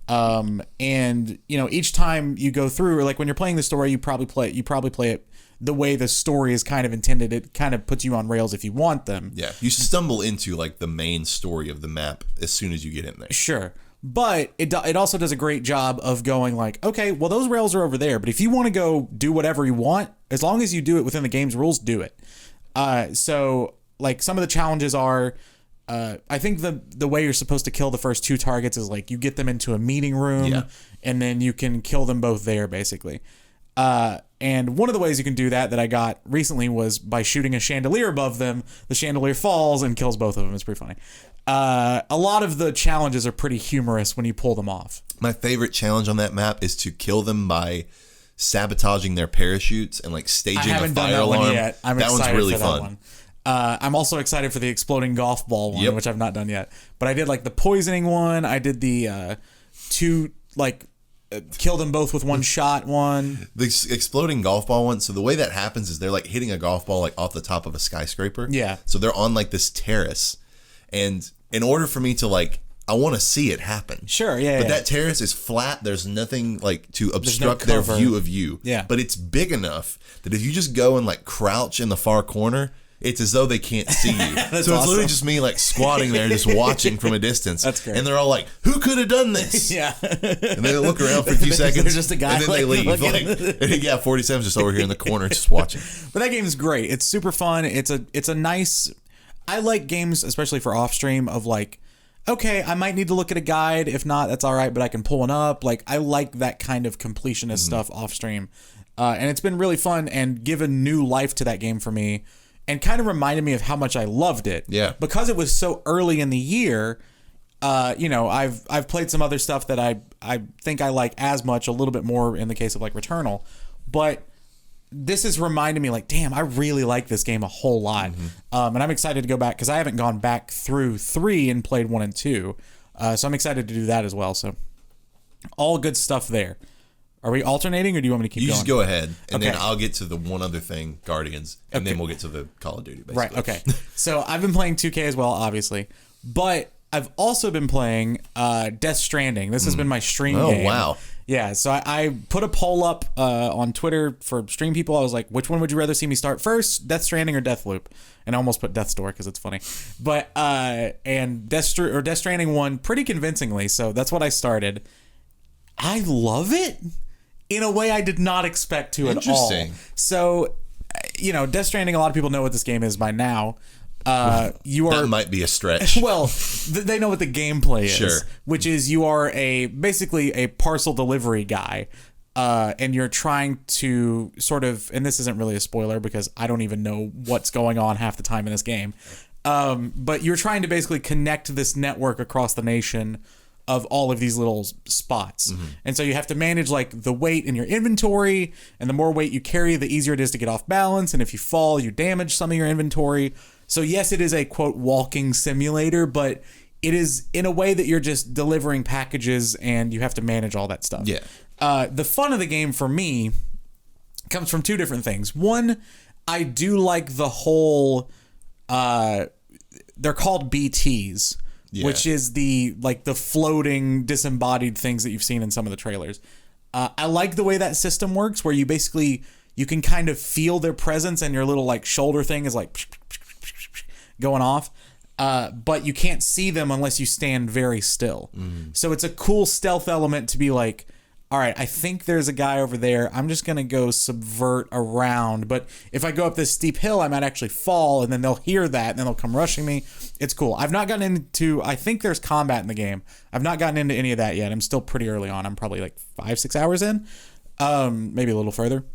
And each time you go through, or like when you're playing the story, you probably play it the way the story is kind of intended. It kind of puts you on rails if you want them. Yeah, you stumble into like the main story of the map as soon as you get in there. Sure. But it also does a great job of going like, okay, well, those rails are over there, but if you want to go do whatever you want, as long as you do it within the game's rules, do it. So like some of the challenges are, I think the way you're supposed to kill the first 2 targets is like you get them into a meeting room and then you can kill them both there basically. And one of the ways you can do that I got recently was by shooting a chandelier above them. The chandelier falls and kills both of them. It's pretty funny. A lot of the challenges are pretty humorous when you pull them off. My favorite challenge on that map is to kill them by sabotaging their parachutes and like staging a fire alarm. One yet. I'm that excited one's really for fun. That one. I'm also excited for the exploding golf ball one, which I've not done yet. But I did like the poisoning one. I did the two like kill them both with one shot one. The exploding golf ball one. So the way that happens is they're like hitting a golf ball like off the top of a skyscraper. Yeah. So they're on like this terrace, and in order for me to like, I want to see it happen. Sure, yeah. But that terrace is flat. There's nothing like to obstruct their view of you. Yeah. But it's big enough that if you just go and like crouch in the far corner, it's as though they can't see you. So it's literally just me like squatting there, just watching from a distance. That's great. And they're all like, "Who could have done this?" Yeah. And they look around for a few seconds. There's just a guy, and then they leave. Like, 47's just over here in the corner, just watching. But that game's great. It's super fun. It's a nice. I like games, especially for off stream, of like, okay, I might need to look at a guide. If not, that's all right. But I can pull one up. Like, I like that kind of completionist stuff off stream, and it's been really fun and given new life to that game for me. And kind of reminded me of how much I loved it. Yeah. Because it was so early in the year, I've played some other stuff that I think I like as much, a little bit more in the case of like Returnal. But this is reminding me like, damn, I really like this game a whole lot. And I'm excited to go back because I haven't gone back through 3 and played 1 and 2. So I'm excited to do that as well. So all good stuff there. Are we alternating, or do you want me to keep going? You just go ahead, and then I'll get to the one other thing, Guardians, and then we'll get to the Call of Duty, basically. Right, okay. So I've been playing 2K as well, obviously, but I've also been playing Death Stranding. This has been my stream game. Oh, wow. Yeah, so I put a poll up on Twitter for stream people. I was like, which one would you rather see me start first, Death Stranding or Deathloop? And I almost put Death's Door because it's funny. But, and Death Stranding won pretty convincingly, so that's what I started. I love it in a way I did not expect to at all. So, Death Stranding, a lot of people know what this game is by now. That might be a stretch. Well, they know what the gameplay is, sure. Which is you are basically a parcel delivery guy, and you're trying to sort of, and this isn't really a spoiler because I don't even know what's going on half the time in this game, but you're trying to basically connect this network across the nation of all of these little spots. And so you have to manage like the weight in your inventory, and the more weight you carry, the easier it is to get off balance. And if you fall, you damage some of your inventory. So yes, it is a quote walking simulator, but it is in a way that you're just delivering packages and you have to manage all that stuff. Yeah. The fun of the game for me comes from two different things. One, I do like the whole, they're called BTs. Yeah. Which is the floating disembodied things that you've seen in some of the trailers. I like the way that system works, where you can kind of feel their presence, and your little like shoulder thing is like going off, but you can't see them unless you stand very still. So it's a cool stealth element to be like, all right, I think there's a guy over there. I'm just going to go subvert around. But if I go up this steep hill, I might actually fall, and then they'll hear that, and then they'll come rushing me. It's cool. I've not gotten into, I think there's combat in the game. I've not gotten into any of that yet. I'm still pretty early on. I'm probably like 5-6 hours in, maybe a little further.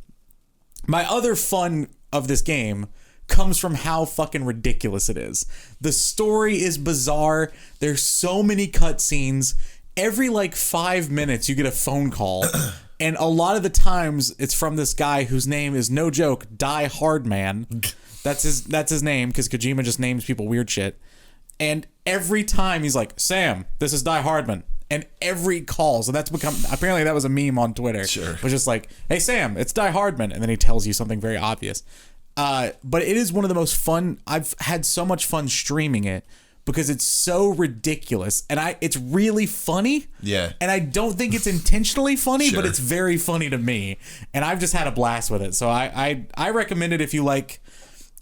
My other fun of this game comes from how fucking ridiculous it is. The story is bizarre. There's so many cutscenes. Every like 5 minutes you get a phone call, and a lot of the times it's from this guy whose name is, no joke, Die Hard Man. That's his name, because Kojima just names people weird shit. And every time he's like, Sam, this is Die Hardman. And every call, so that's become, apparently that was a meme on Twitter. Sure. It was just like, hey Sam, it's Die Hardman. And then he tells you something very obvious. But it is one of the most fun, I've had so much fun streaming it, because it's so ridiculous, and it's really funny. Yeah. And I don't think it's intentionally funny, Sure. but it's very funny to me, and I've just had a blast with it. So I recommend it if you like.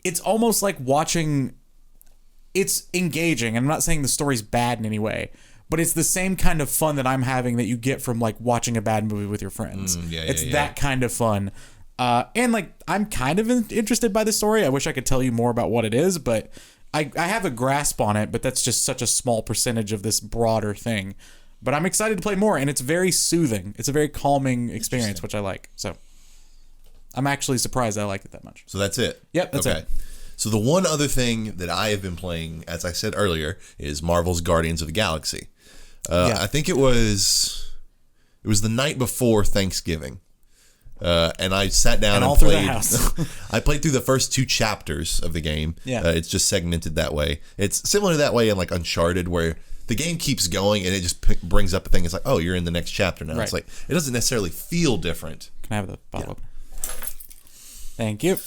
It's almost like watching. It's engaging, and I'm not saying the story's bad in any way, but it's the same kind of fun that I'm having that you get from like watching a bad movie with your friends. It's that kind of fun. And like, I'm kind of interested by the story. I wish I could tell you more about what it is, but I have a grasp on it, but that's just such a small percentage of this broader thing. But I'm excited to play more, and it's very soothing. It's a very calming experience, which I like. So I'm actually surprised I liked it that much. So that's it? Yep, that's it. So the one other thing that I have been playing, as I said earlier, is Marvel's Guardians of the Galaxy. I think it was the night before Thanksgiving. And I sat down and all played. Through the house. I played through the first 2 chapters of the game. Yeah. It's just segmented that way. It's similar to that way in like Uncharted, where the game keeps going and it just brings up a thing. It's like, oh, you're in the next chapter now. Right. It's like, it doesn't necessarily feel different. Can I have the bottle opener? Thank you.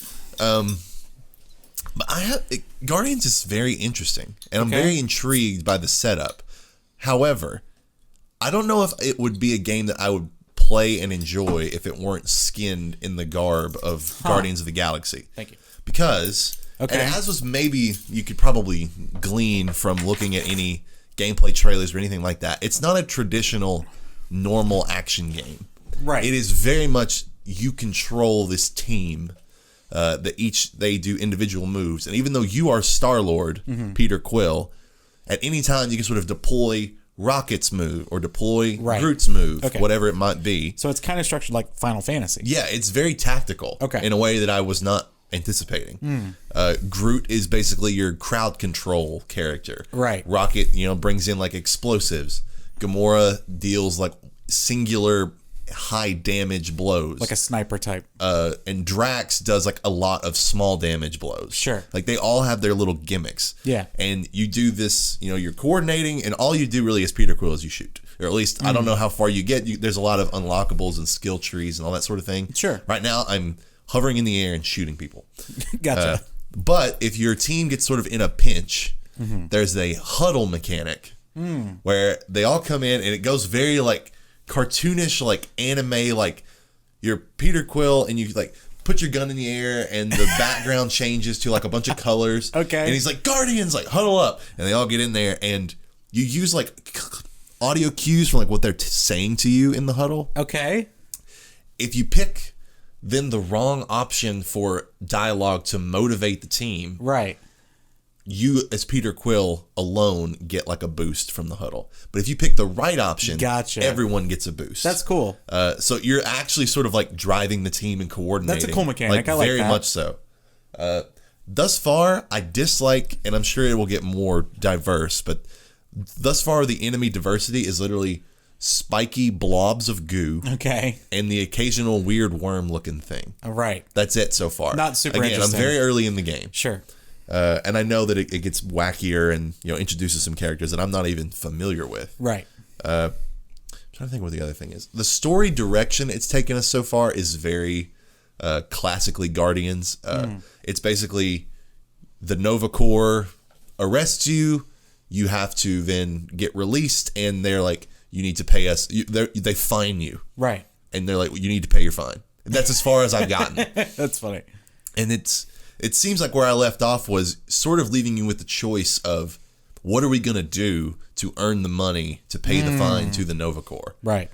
But Guardians is very interesting, and I'm very intrigued by the setup. However, I don't know if it would be a game that I would play and enjoy if it weren't skinned in the garb of Guardians of the Galaxy. Thank you. Because, and as was maybe you could probably glean from looking at any gameplay trailers or anything like that, it's not a traditional normal action game. Right. It is very much you control this team. That they do individual moves, and even though you are Star-Lord, Peter Quill, at any time you can sort of deploy Rocket's move or deploy Groot's move, whatever it might be. So it's kind of structured like Final Fantasy. Yeah, it's very tactical in a way that I was not anticipating. Groot is basically your crowd control character. Right. Rocket, brings in like explosives. Gamora deals like singular high damage blows, like a sniper type, and Drax does like a lot of small damage blows. Sure. Like they all have their little gimmicks. Yeah. And you do this, you're coordinating, and all you do really as Peter Quill is you shoot, or at least I don't know how far you get. There's a lot of unlockables and skill trees and all that sort of thing. Sure. Right now I'm hovering in the air and shooting people. Gotcha. But if your team gets sort of in a pinch, there's a huddle mechanic where they all come in, and it goes very like cartoonish, like anime, like you're Peter Quill and you like put your gun in the air and the background changes to like a bunch of colors. Okay. And he's like, Guardians, like huddle up, and they all get in there, and you use like audio cues from like what they're saying to you in the huddle. Okay. If you pick then the wrong option for dialogue to motivate the team, right, you as Peter Quill alone get like a boost from the huddle. But if you pick the right option, everyone gets a boost. That's cool. So you're actually sort of like driving the team and coordinating. That's a cool mechanic. I like very that. much so. Thus far, I dislike, and I'm sure it will get more diverse, but thus far the enemy diversity is literally spiky blobs of goo. Okay. And the occasional weird worm-looking thing. All right. That's it so far. Not super Again, interesting. I'm very early in the game. Sure. And I know that it gets wackier and introduces some characters that I'm not even familiar with. Right. I'm trying to think what the other thing is. The story direction it's taken us so far is very classically Guardians. It's basically the Nova Corps arrests you. You have to then get released, and they're like, you need to pay us. They fine you. Right. And they're like, you need to pay your fine. And that's as far as I've gotten. That's funny. And it seems like where I left off was sort of leaving you with the choice of what are we going to do to earn the money to pay the fine to the Nova Corps. Right.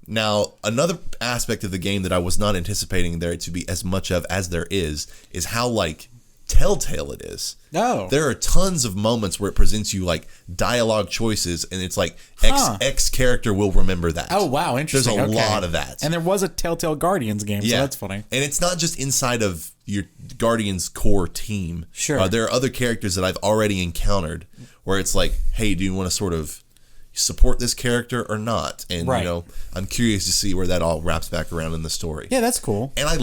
Now, another aspect of the game that I was not anticipating there to be as much of as there is how like telltale it is. No. There are tons of moments where it presents you like dialogue choices, and it's like X character will remember that. Oh, wow. Interesting. There's a lot of that. And there was a Telltale Guardians game, so that's funny. And it's not just inside of your Guardians core team. Sure. There are other characters that I've already encountered where it's like, hey, do you want to sort of support this character or not? And, I'm curious to see where that all wraps back around in the story. Yeah, that's cool. And I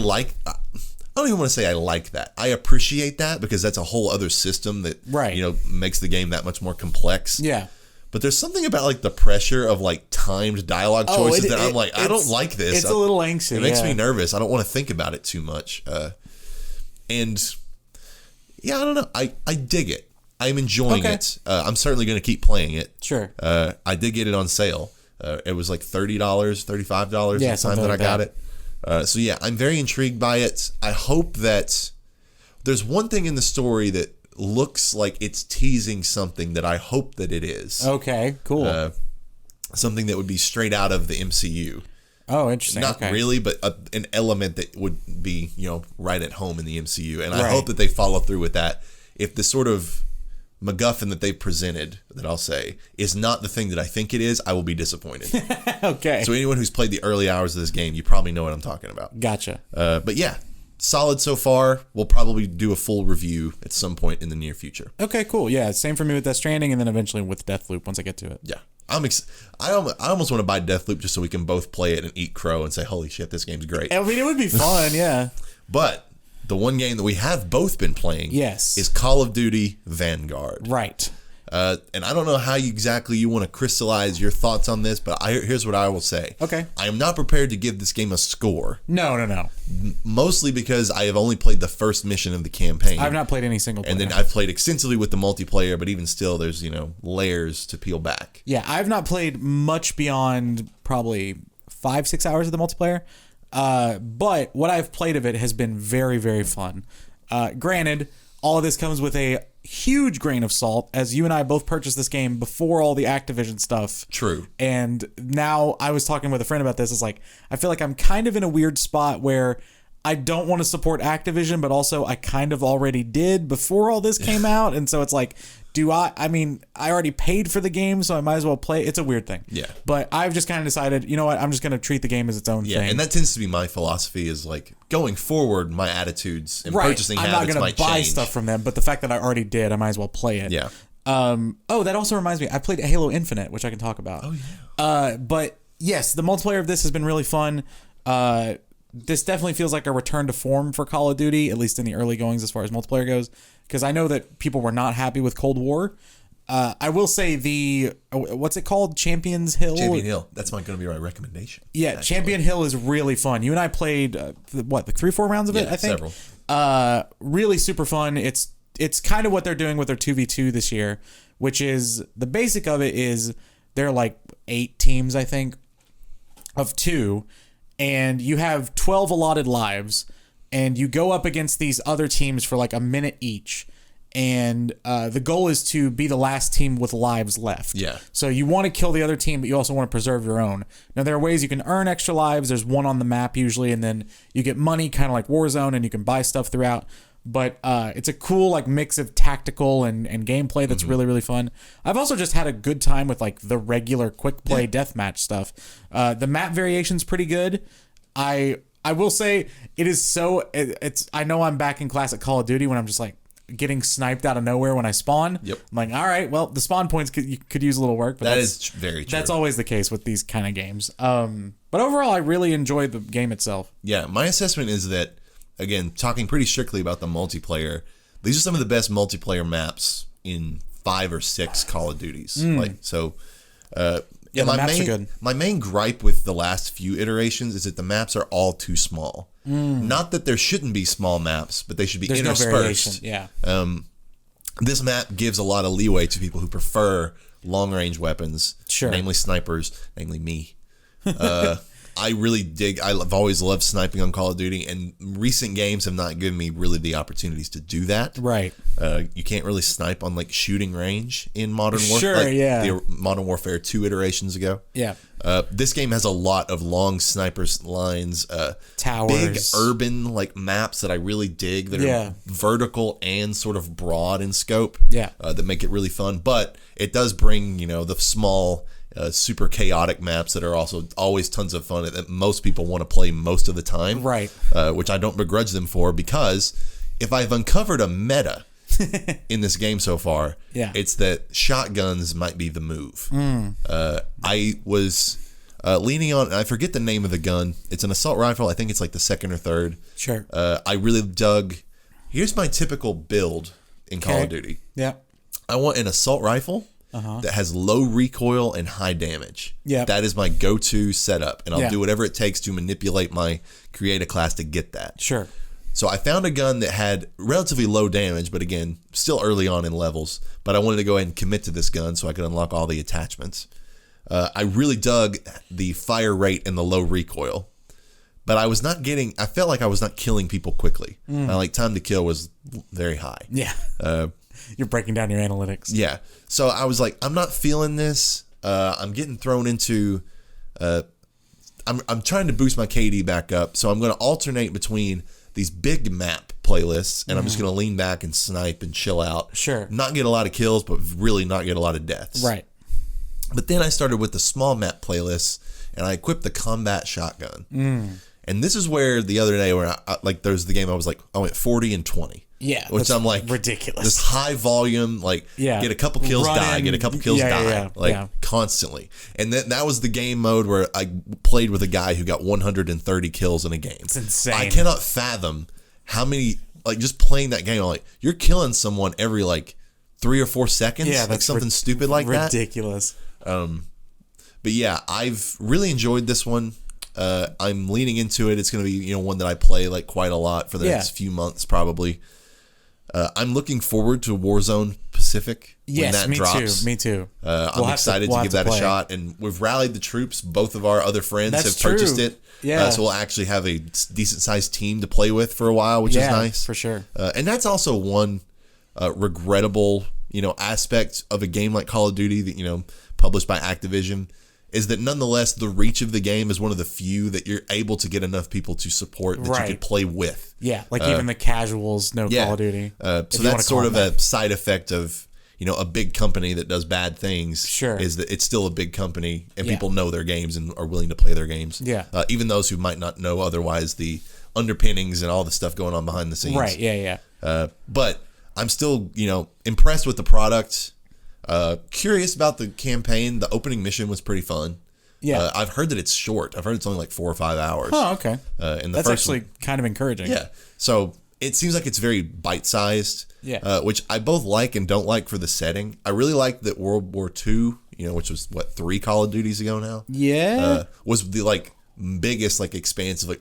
don't even want to say I like that. I appreciate that because that's a whole other system that makes the game that much more complex. Yeah. But there's something about like the pressure of like timed dialogue choices that I'm like, I don't like this. It's a little anxious. It makes me nervous. I don't want to think about it too much. And yeah, I don't know. I dig it. I'm enjoying it. I'm certainly going to keep playing it. Sure. I did get it on sale. It was like $30, $35 the time that I got it. So yeah, I'm very intrigued by it. I hope that there's one thing in the story that looks like it's teasing something that I hope that it is. Okay, cool. Something that would be straight out of the MCU. Oh, interesting. Not really, but an element that would be, right at home in the MCU. And I hope that they follow through with that. If the sort of MacGuffin that they've presented, that I'll say, is not the thing that I think it is, I will be disappointed. Okay. So anyone who's played the early hours of this game, you probably know what I'm talking about. Gotcha. But yeah, solid so far. We'll probably do a full review at some point in the near future. Okay, cool. Yeah, same for me with Death Stranding, and then eventually with Deathloop once I get to it. Yeah. I almost want to buy Deathloop just so we can both play it and eat crow and say, holy shit, this game's great. I mean, it would be fun, yeah. But the one game that we have both been playing is Call of Duty Vanguard. Right. And I don't know how exactly you want to crystallize your thoughts on this, but here's what I will say. Okay. I am not prepared to give this game a score. No. Mostly because I have only played the first mission of the campaign. I've not played any single player. And then I've played extensively with the multiplayer, but even still, there's, layers to peel back. Yeah, I've not played much beyond probably 5-6 hours of the multiplayer. But what I've played of it has been very, very fun. Granted, all of this comes with a huge grain of salt, as you and I both purchased this game before all the Activision stuff. True. And now I was talking with a friend about this. It's like, I feel like I'm kind of in a weird spot where I don't want to support Activision, but also I kind of already did before all this came out. And so it's like, I mean, I already paid for the game, so I might as well play. It's a weird thing. Yeah. But I've just kind of decided, you know what, I'm just going to treat the game as its own thing. And that tends to be my philosophy is like going forward, my attitudes and purchasing habits might change. I'm not going to buy stuff from them, but the fact that I already did, I might as well play it. Yeah. That also reminds me, I played Halo Infinite, which I can talk about. Oh, yeah. But yes, the multiplayer of this has been really fun. This definitely feels like a return to form for Call of Duty, at least in the early goings as far as multiplayer goes, because I know that people were not happy with Cold War. I will say what's it called? Champion Hill? Champion Hill. That's going to be my recommendation. Yeah, actually. Champion Hill is really fun. You and I played, 3-4 rounds of it, I think? Several. Really super fun. It's kind of what they're doing with their 2v2 this year, which is, the basic of it is there are like 8 teams, I think, of 2, and you have 12 allotted lives, and you go up against these other teams for like a minute each. And the goal is to be the last team with lives left. Yeah. So you want to kill the other team, but you also want to preserve your own. Now, there are ways you can earn extra lives. There's one on the map usually, and then you get money, kind of like Warzone, and you can buy stuff throughout. But it's a cool like mix of tactical and gameplay that's really, really fun. I've also just had a good time with like the regular quick play deathmatch stuff. The map variation's pretty good. I will say it is so... I know I'm back in classic Call of Duty when I'm just like, getting sniped out of nowhere when I spawn. Yep. I'm like, all right, well, the spawn points could use a little work. But that is very true. That's always the case with these kind of games. But overall, I really enjoyed the game itself. Yeah, my assessment is that, again, talking pretty strictly about the multiplayer, these are some of the best multiplayer maps in 5 or 6 Call of Duties. The maps are good. My main gripe with the last few iterations is that the maps are all too small. Not that there shouldn't be small maps, but they should be interspersed. No variation. Yeah. This map gives a lot of leeway to people who prefer long-range weapons, namely snipers, namely me. I really dig. I've always loved sniping on Call of Duty, and recent games have not given me really the opportunities to do that. Right. You can't really snipe on like shooting range in Modern Warfare. Sure, yeah. The Modern Warfare 2 iterations ago. Yeah. This game has a lot of long sniper lines, towers, big urban like maps that I really dig. That are vertical and sort of broad in scope. Yeah. That make it really fun, but it does bring the small. Super chaotic maps that are also always tons of fun that most people want to play most of the time. Right. Which I don't begrudge them for, because if I've uncovered a meta in this game so far, it's that shotguns might be the move. I was leaning on, I forget the name of the gun. It's an assault rifle. I think it's like the 2nd or 3rd. Sure. I really dug, here's my typical build in Call of Duty. Yeah. I want an assault rifle that has low recoil and high damage. Yeah. That is my go-to setup, and I'll do whatever it takes to manipulate my create a class to get that. Sure. So I found a gun that had relatively low damage, but again, still early on in levels, but I wanted to go ahead and commit to this gun so I could unlock all the attachments. I really dug the fire rate and the low recoil, but I felt like I was not killing people quickly. My time to kill was very high. Yeah. You're breaking down your analytics. Yeah. So I was like, I'm not feeling this. I'm getting thrown into... I'm trying to boost my KD back up, so I'm going to alternate between these big map playlists, and I'm just going to lean back and snipe and chill out. Sure. Not get a lot of kills, but really not get a lot of deaths. Right. But then I started with the small map playlists, and I equipped the combat shotgun. And this is where the other day, where there's the game I was like, I went 40 and 20. Yeah, which I'm like ridiculous. This high volume, like get a couple kills, die, get a couple kills, die, constantly. And then that was the game mode where I played with a guy who got 130 kills in a game. It's insane. I cannot fathom how many, like, just playing that game. I'm like, you're killing someone every like 3 or 4 seconds. Yeah, like something stupid like that. Ridiculous. But yeah, I've really enjoyed this one. I'm leaning into it. It's going to be, one that I play like quite a lot for the next few months, probably. I'm looking forward to Warzone Pacific when that drops. Me too. I'm excited to give that a shot, and we've rallied the troops. Both of our other friends have purchased it. Yeah. So we'll actually have a decent sized team to play with for a while, which is nice for sure. And that's also one regrettable, aspect of a game like Call of Duty that published by Activision. Is that nonetheless the reach of the game is one of the few that you're able to get enough people to support that you could play with. Yeah, like even the casuals know Call of Duty. So that's sort of a side effect of a big company that does bad things. Sure, is that it's still a big company and people know their games and are willing to play their games. Yeah, even those who might not know otherwise the underpinnings and all the stuff going on behind the scenes. Right. Yeah. But I'm still impressed with the product. Curious about the campaign. The opening mission was pretty fun. Yeah, I've heard that it's short. I've heard it's only like 4 or 5 hours. Oh, okay. And that's actually kind of encouraging. Yeah. So it seems like it's very bite-sized. Yeah. Which I both like and don't like for the setting. I really like that World War II, which was 3 Call of Duties ago now. Yeah. Was the biggest expansive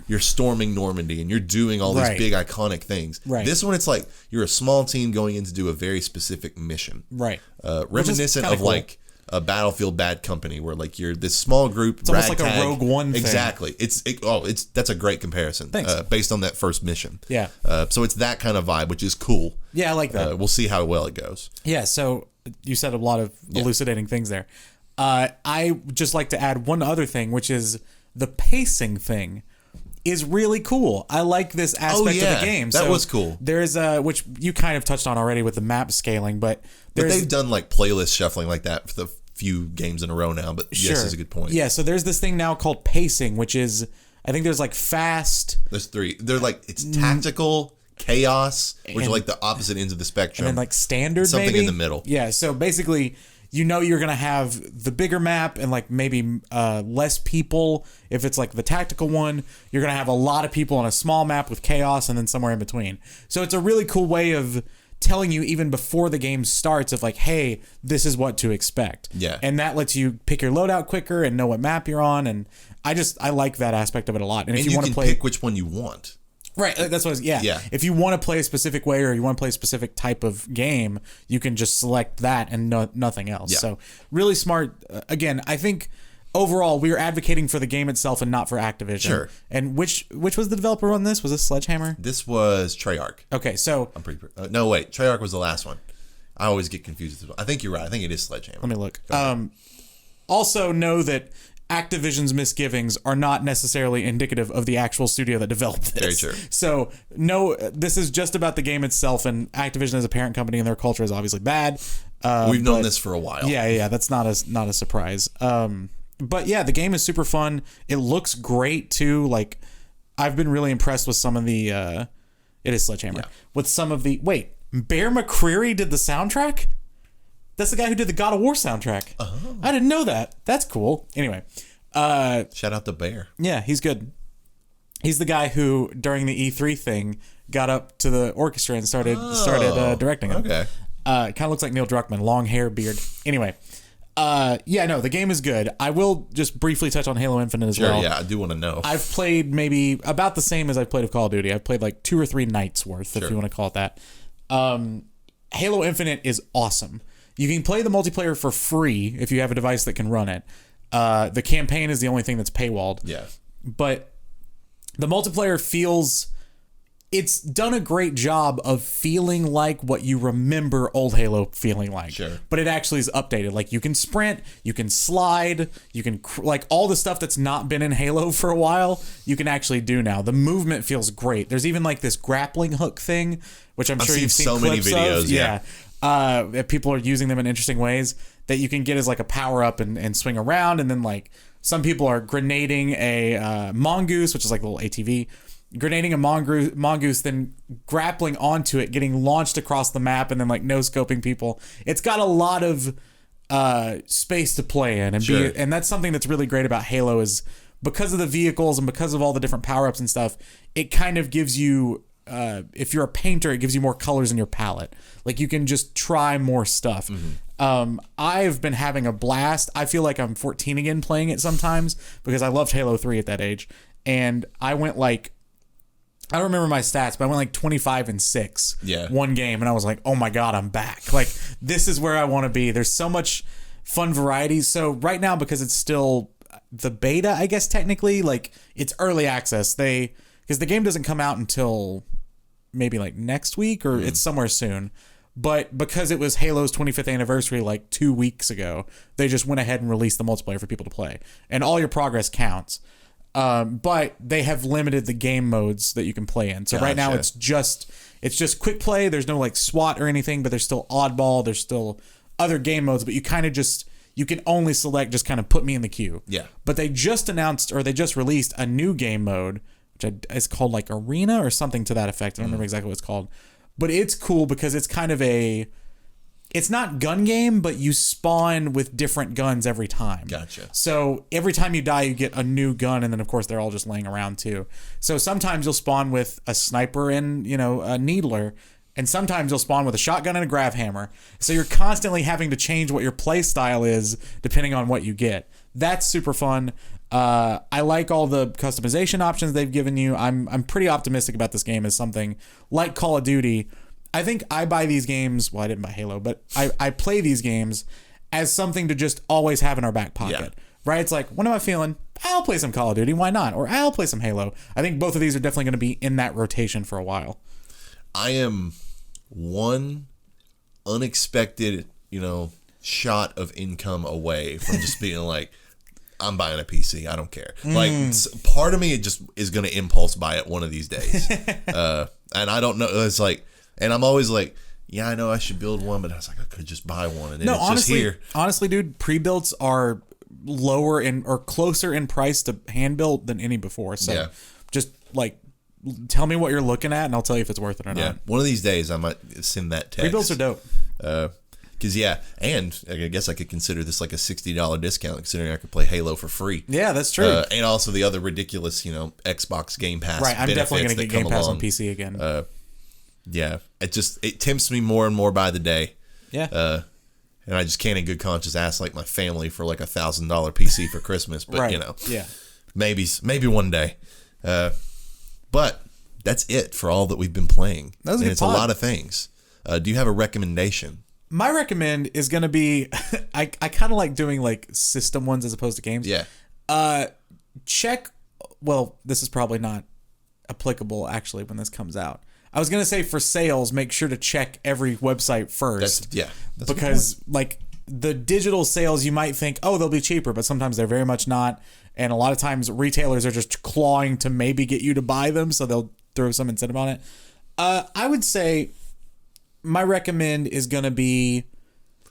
you're storming Normandy and you're doing all these big iconic things. Right. This one, it's like you're a small team going in to do a very specific mission. Right. Reminiscent of cool. A Battlefield Bad Company, where you're this small group. It's almost like a Rogue One thing. Exactly. That's a great comparison. Thanks. Based on that first mission. Yeah. So it's that kind of vibe, which is cool. Yeah, I like that. We'll see how well it goes. Yeah. So you said a lot of elucidating things there. I just like to add one other thing, which is the pacing thing is really cool. I like this aspect of the game. That was cool. There's which you kind of touched on already with the map scaling, but they've done playlist shuffling like that for the few games in a row now. But yes, is a good point. Yeah, so there's this thing now called pacing, which is I think there's fast. There's 3. They're it's tactical, chaos, which are the opposite ends of the spectrum, and then standard, something maybe in the middle. Yeah, so basically, you're gonna have the bigger map and maybe less people. If it's the tactical one, you're gonna have a lot of people on a small map with chaos, and then somewhere in between. So it's a really cool way of telling you even before the game starts of hey, this is what to expect. Yeah, and that lets you pick your loadout quicker and know what map you're on. And I like that aspect of it a lot. And if you want to play, pick which one you want. Right, that's what. Yeah. If you want to play a specific way or you want to play a specific type of game, you can just select that and nothing else. Yeah. So really smart. Again, I think overall we are advocating for the game itself and not for Activision. Sure. And which was the developer on this? Was this Sledgehammer? This was Treyarch. Okay, so I'm pretty. No, wait. Treyarch was the last one. I always get confused. I think you're right. I think it is Sledgehammer. Let me look. Also know that Activision's misgivings are not necessarily indicative of the actual studio that developed this. Very true. So, no, this is just about the game itself, and Activision as a parent company and their culture is obviously bad. We've known this for a while. Yeah, that's not a surprise. But yeah, the game is super fun. It looks great too. I've been really impressed with some of the. It is Sledgehammer. Yeah. With some of the. Wait, Bear McCreary did the soundtrack? That's the guy who did the God of War soundtrack. Oh. I didn't know that. That's cool. Anyway. Shout out to Bear. Yeah, he's good. He's the guy who, during the E3 thing, got up to the orchestra and started directing it. Okay. Kind of looks like Neil Druckmann. Long hair, beard. Anyway. The game is good. I will just briefly touch on Halo Infinite as well. Yeah, I do want to know. I've played maybe about the same as I've played of Call of Duty. I've played 2 or 3 nights worth, if you want to call it that. Halo Infinite is awesome. You can play the multiplayer for free if you have a device that can run it. The campaign is the only thing that's paywalled. Yeah. But the multiplayer it's done a great job of feeling like what you remember old Halo feeling like. Sure. But it actually is updated. You can sprint, you can slide, you can all the stuff that's not been in Halo for a while, you can actually do now. The movement feels great. There's even this grappling hook thing, which I'm sure you've seen so many videos. Of. Yeah. People are using them in interesting ways that you can get as a power up and swing around. And then some people are grenading a mongoose, which is a little ATV. grenading a mongoose, then grappling onto it, getting launched across the map, and then like no scoping people. It's got a lot of space to play in, and sure. and that's something that's really great about Halo is because of the vehicles and because of all the different power-ups and stuff, it kind of gives you, if you're a painter, it gives you more colors in your palette. Like you can just try more stuff. I've been having a blast. I feel like I'm 14 again playing it sometimes because I loved Halo 3 at that age. And I went like, I don't remember my stats, but I went like 25-6 one game. And I was like, oh my God, I'm back. Like this is where I want to be. There's so much fun variety. So right now, because it's still the beta, I guess technically, like it's early access. Because the game doesn't come out until maybe like next week or it's somewhere soon. But because it was Halo's 25th anniversary like 2 weeks ago, they just went ahead and released the multiplayer for people to play. And all your progress counts. But they have limited the game modes that you can play in. So right now it's just quick play. There's no like SWAT or anything, but there's still oddball. There's still other game modes, but you kind of you can only select just kind of put me in the queue. Yeah. But they just announced, or they just released a new game mode, which is called like Arena or something to that effect. I don't remember exactly what it's called. But it's cool because it's kind of it's not gun game, but you spawn with different guns every time. Gotcha. So every time you die, you get a new gun, and then of course they're all just laying around too. So sometimes you'll spawn with a sniper and a needler, and sometimes you'll spawn with a shotgun and a grav hammer. So you're constantly having to change what your play style is depending on what you get. That's super fun. I like all the customization options they've given you. I'm pretty optimistic about this game as something like Call of Duty. I think I buy these games. Well, I didn't buy Halo, but I play these games as something to just always have in our back pocket. Yeah. Right? It's like, what am I feeling? I'll play some Call of Duty. Why not? Or I'll play some Halo. I think both of these are definitely going to be in that rotation for a while. I am one unexpected, shot of income away from just being like, I'm buying a PC. I don't care. Like, part of me it just is going to impulse buy it one of these days. And I don't know. It's like, and I'm always like, yeah, I know I should build one, but I was like, I could just buy one, and then it's honestly, just here. Honestly, dude, pre-builds are lower or closer in price to hand built than any before. So just like tell me what you're looking at, and I'll tell you if it's worth it or not. One of these days I might send that text. Pre-builds are dope. Because and I guess I could consider this like a $60 discount, considering I could play Halo for free. Yeah, that's true. And also the other ridiculous, Xbox Game Pass. Right, I'm definitely going to get Game Pass on PC again. It tempts me more and more by the day. Yeah. And I just can't in good conscience ask like my family for like $1,000 PC for Christmas, but maybe one day. But that's it for all that we've been playing. It's a lot of things. Do you have a recommendation? My recommend is going to be, I kind of like doing like system ones as opposed to games. Yeah. Check, well, this is probably not applicable actually when this comes out. I was going to say for sales, make sure to check every website first. That's because like the digital sales, you might think, oh, they'll be cheaper, but sometimes they're very much not. And a lot of times retailers are just clawing to maybe get you to buy them, so they'll throw some incentive on it. I would say my recommend is gonna be,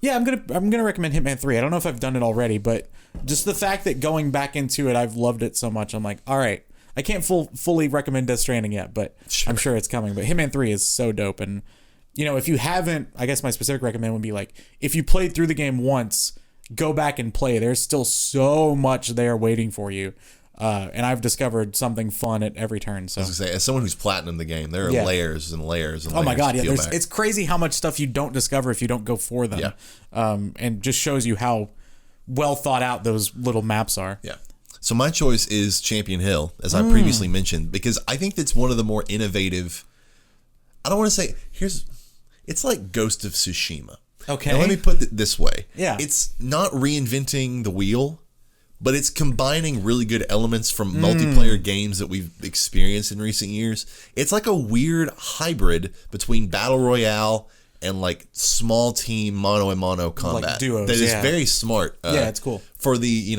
I'm gonna recommend Hitman 3. I don't know if I've done it already, but just the fact that going back into it, I've loved it so much. I'm like, all right, I can't fully recommend Death Stranding yet, but I'm sure it's coming. But Hitman 3 is so dope, and if you haven't, I guess my specific recommend would be like, if you played through the game once, go back and play. There's still so much there waiting for you. And I've discovered something fun at every turn. So I was gonna say, as someone who's platinumed the game, there are layers and layers and layers. Oh my God, it's crazy how much stuff you don't discover if you don't go for them. And just shows you how well thought out those little maps are. Yeah. So my choice is Champion Hill, as I previously mentioned, because I think that's one of the more innovative. I don't want to say it's like Ghost of Tsushima. Okay. Now let me put it this way. Yeah. It's not reinventing the wheel, but it's combining really good elements from multiplayer games that we've experienced in recent years. It's like a weird hybrid between Battle Royale and like small team mano-a-mano combat. Like duos, that is very smart. It's cool. For the,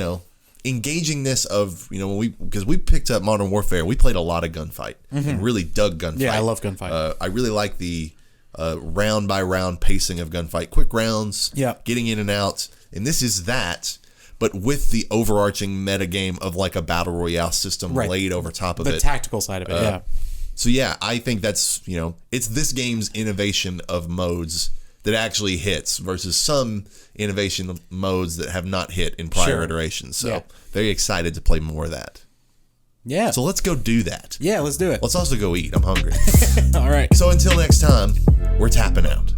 engagingness of, because we picked up Modern Warfare, we played a lot of gunfight and really dug gunfight. Yeah, I love gunfight. I really like the round by round pacing of gunfight, quick rounds, getting in and out. And this is that, but with the overarching metagame of like a battle royale system laid over top of it. The tactical side of it, yeah. So yeah, I think that's, it's this game's innovation of modes that actually hits versus some innovation of modes that have not hit in prior iterations. So very excited to play more of that. Yeah. So let's go do that. Yeah, let's do it. Let's also go eat. I'm hungry. All right. So until next time, we're tapping out.